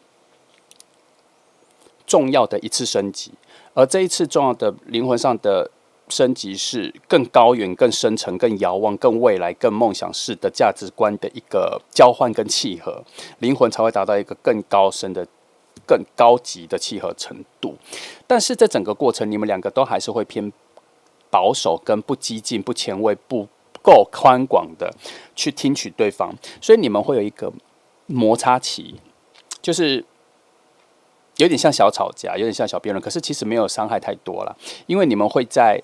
重要的一次升级，而这一次重要的灵魂上的升级是更高远、更深沉、更遥望、更未来、更梦想式的价值观的一个交换跟契合，灵魂才会达到一个更高深的、更高级的契合程度。但是这整个过程，你们两个都还是会偏保守、跟不激进、不前卫、不够宽广的去听取对方，所以你们会有一个摩擦期，就是有点像小吵架，有点像小辩论，可是其实没有伤害太多啦，因为你们会在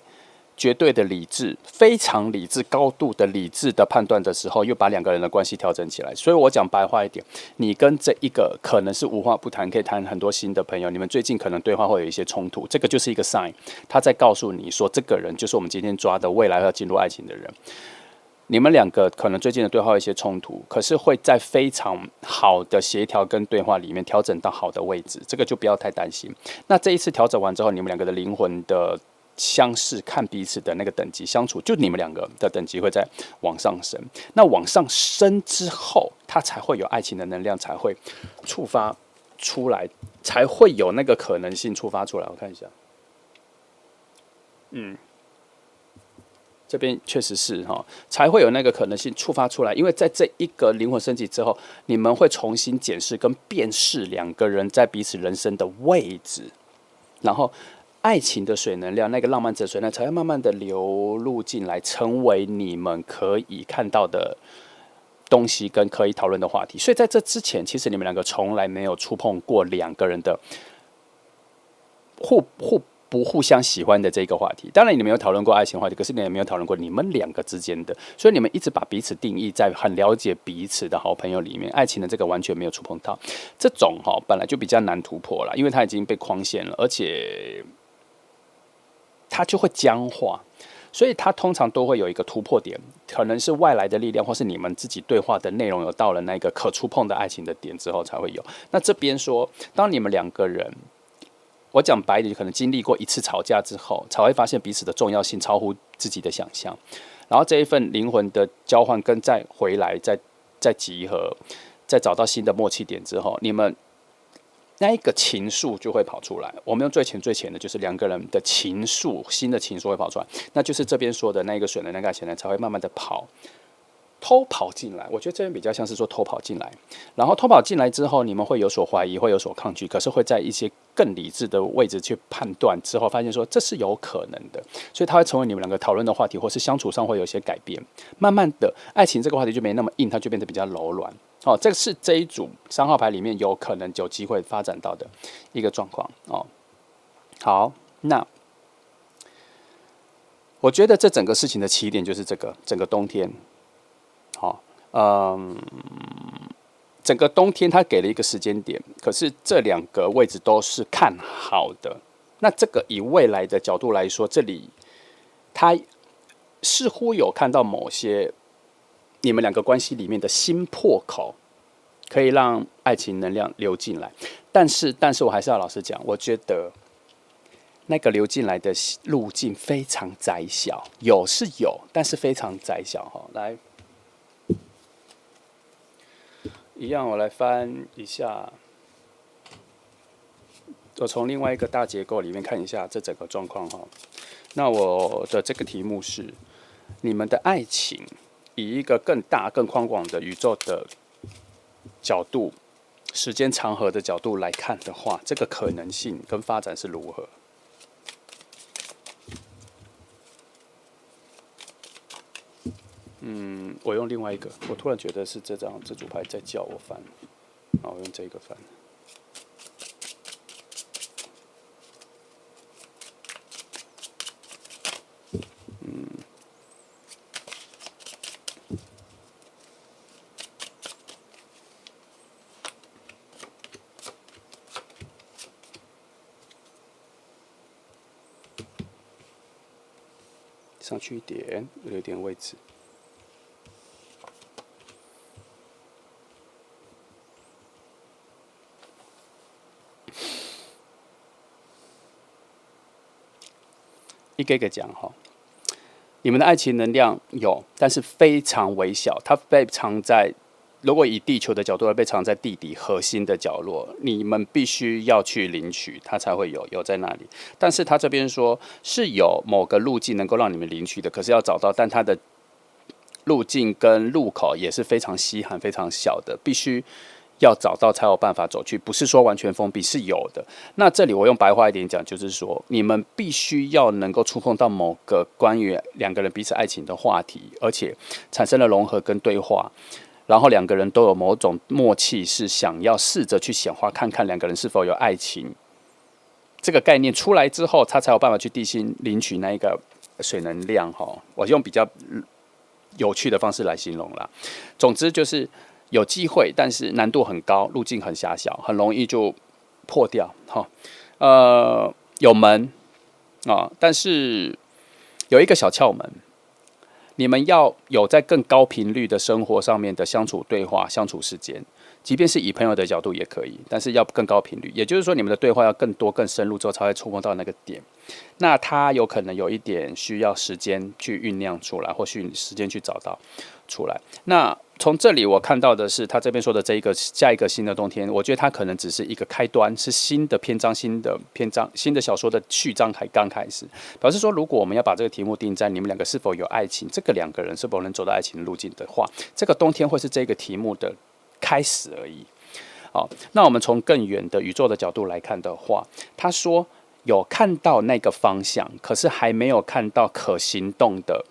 绝对的理智、非常理智、高度的理智的判断的时候，又把两个人的关系调整起来。所以我讲白话一点，你跟这一个可能是无话不谈，可以谈很多新的朋友，你们最近可能对话会有一些冲突，这个就是一个 sign， 他在告诉你说，这个人就是我们今天抓的未来要进入爱情的人。你们两个可能最近的对话有一些冲突，可是会在非常好的协调跟对话里面调整到好的位置，这个就不要太担心。那这一次调整完之后，你们两个的灵魂的相视看彼此的那个等级相处，就你们两个的等级会在往上升。那往上升之后，它才会有爱情的能量，才会触发出来，才会有那个可能性触发出来。我看一下，这边确实是哈，才会有那个可能性触发出来。因为在这一个灵魂升级之后，你们会重新检视跟辨识两个人在彼此人生的位置，然后爱情的水能量，那个浪漫者水能量才会慢慢的流入进来，成为你们可以看到的东西跟可以讨论的话题。所以在这之前，其实你们两个从来没有触碰过两个人的不互相喜欢的这个话题。当然你们有讨论过爱情话题，可是你们没有讨论过你们两个之间的，所以你们一直把彼此定义在很了解彼此的好朋友里面，爱情的这个完全没有触碰到。这种本来就比较难突破了，因为它已经被框限了，而且它就会僵化，所以它通常都会有一个突破点，可能是外来的力量，或是你们自己对话的内容有到了那个可触碰的爱情的点之后才会有。那这边说，当你们两个人，我讲白一点，可能经历过一次吵架之后，才会发现彼此的重要性超乎自己的想象。然后这一份灵魂的交换跟再回来、再集合、再找到新的默契点之后，你们那一个情愫就会跑出来。我们用最浅的，就是两个人的情愫，新的情愫会跑出来，那就是这边说的那个水的那个钱呢，才会慢慢的偷跑进来。我觉得这边比较像是说偷跑进来，然后偷跑进来之后，你们会有所怀疑，会有所抗拒，可是会在一些更理智的位置去判断之后，发现说这是有可能的，所以它会成为你们两个讨论的话题，或是相处上会有一些改变。慢慢的，爱情这个话题就没那么硬，它就变得比较柔软。这个是这一组3号牌里面有可能有机会发展到的一个状况哦。好，那我觉得这整个事情的起点就是这个整个冬天。好，整个冬天它给了一个时间点，可是这两个位置都是看好的。那这个以未来的角度来说，这里它似乎有看到某些你们两个关系里面的新破口，可以让爱情能量流进来。但是我还是要老实讲，我觉得那个流进来的路径非常窄小，有是有，但是非常窄小哈。来。一样，我来翻一下，我从另外一个大结构里面看一下这整个状况哈。那我的这个题目是：你们的爱情以一个更大、更宽广的宇宙的角度、时间长河的角度来看的话，这个可能性跟发展是如何？我用另外一个，我突然觉得是这组牌在叫我翻，好，我用这个翻。上去一点，有点位置。一个一个讲哈，你们的爱情能量有，但是非常微小，它被藏在如果以地球的角度，被藏在地底核心的角落，你们必须要去领取，它才会有在那里。但是他这边说是有某个路径能够让你们领取的，可是要找到，但它的路径跟入口也是非常稀罕、非常小的，必须要找到才有办法走去，不是说完全封闭，是有的。那这里我用白话一点讲，就是说你们必须要能够触碰到某个关于两个人彼此爱情的话题，而且产生了融合跟对话。然后两个人都有某种默契，是想要试着去显化，看看两个人是否有爱情。这个概念出来之后，他才有办法去地心领取那一个水能量。我用比较有趣的方式来形容啦。总之就是有机会，但是难度很高，路径很狭小，很容易就破掉。有门但是有一个小窍门。你们要有在更高频率的生活上面的相处对话、相处时间，即便是以朋友的角度也可以，但是要更高频率。也就是说，你们的对话要更多、更深入之后，才会触碰到那个点。那它有可能有一点需要时间去酝酿出来，或许时间去找到出来。那从这里我看到的是，他这边说的这一个下一个新的冬天，我觉得它可能只是一个开端，是新的篇章、新的小说的序章才刚开始。表示说，如果我们要把这个题目定在你们两个是否有爱情，这个两个人是否能走到爱情的路径的话，这个冬天会是这个题目的开始而已。那我们从更远的宇宙的角度来看的话，他说有看到那个方向，可是还没有看到可行动的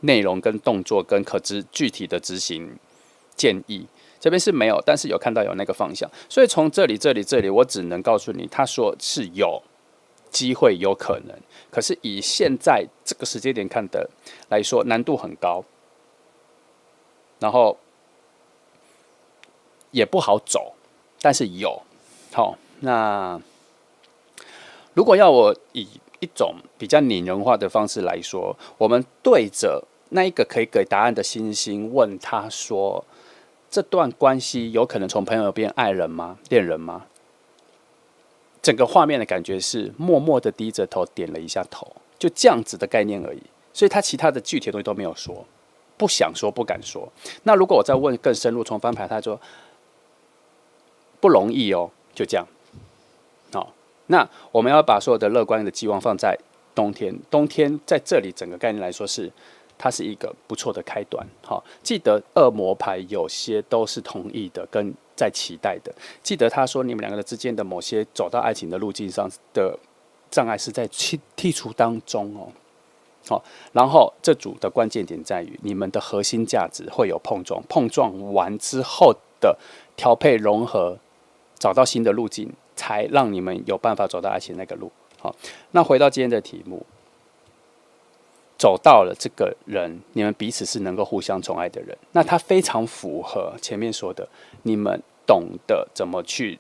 内容跟动作跟具体的执行建议，这边是没有，但是有看到有那个方向。所以从这里，我只能告诉你，他说是有机会，有可能，可是以现在这个时间点看的来说，难度很高，然后也不好走，但是有。那如果要我以一种比较拟人化的方式来说，我们对着那一个可以给答案的星星问他说，这段关系有可能从朋友变爱人吗？恋人吗？整个画面的感觉是默默的低着头点了一下头，就这样子的概念而已。所以他其他的具体的东西都没有说，不想说，不敢说。那如果我再问更深入，从翻牌他说不容易哦，就这样。那我们要把所有的乐观的寄望放在冬天。冬天在这里整个概念来说它是一个不错的开端。记得恶魔牌有些都是同意的，跟在期待的。记得他说你们两个人之间的某些走到爱情的路径上的障碍是在剔除当中哦。然后这组的关键点在于你们的核心价值会有碰撞，碰撞完之后的调配融合，找到新的路径，才让你们有办法走到爱情那个路。好，那回到今天的题目，走到了这个人，你们彼此是能够互相宠爱的人，那他非常符合前面说的，你们懂得怎么去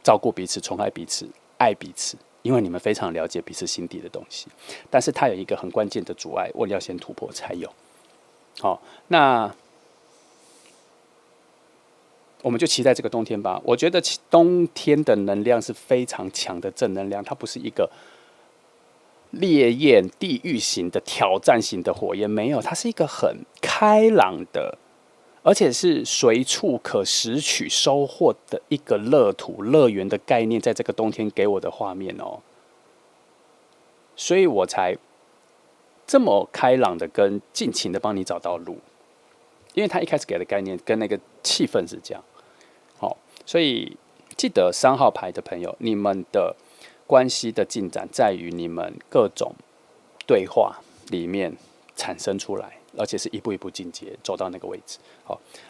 照顾彼此、宠爱彼此、爱彼此，因为你们非常了解彼此心底的东西。但是他有一个很关键的阻碍，我要先突破才有。好，那我们就期待这个冬天吧。我觉得冬天的能量是非常强的正能量，它不是一个烈焰、地狱型的挑战型的火焰，没有，它是一个很开朗的，而且是随处可拾取收获的一个乐土乐园的概念，在这个冬天给我的画面哦，所以我才这么开朗的跟尽情的帮你找到路，因为他一开始给的概念跟那个气氛是这样。所以记得3号牌的朋友，你们的关系的进展在于你们各种对话里面产生出来，而且是一步一步进阶走到那个位置。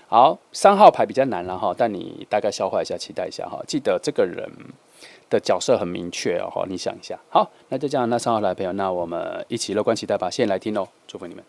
好，3号牌比较难了但你大概消化一下，期待一下记得这个人的角色很明确你想一下。好，那就这样，那3号牌的朋友，那我们一起乐观期待吧。现在来听祝福你们。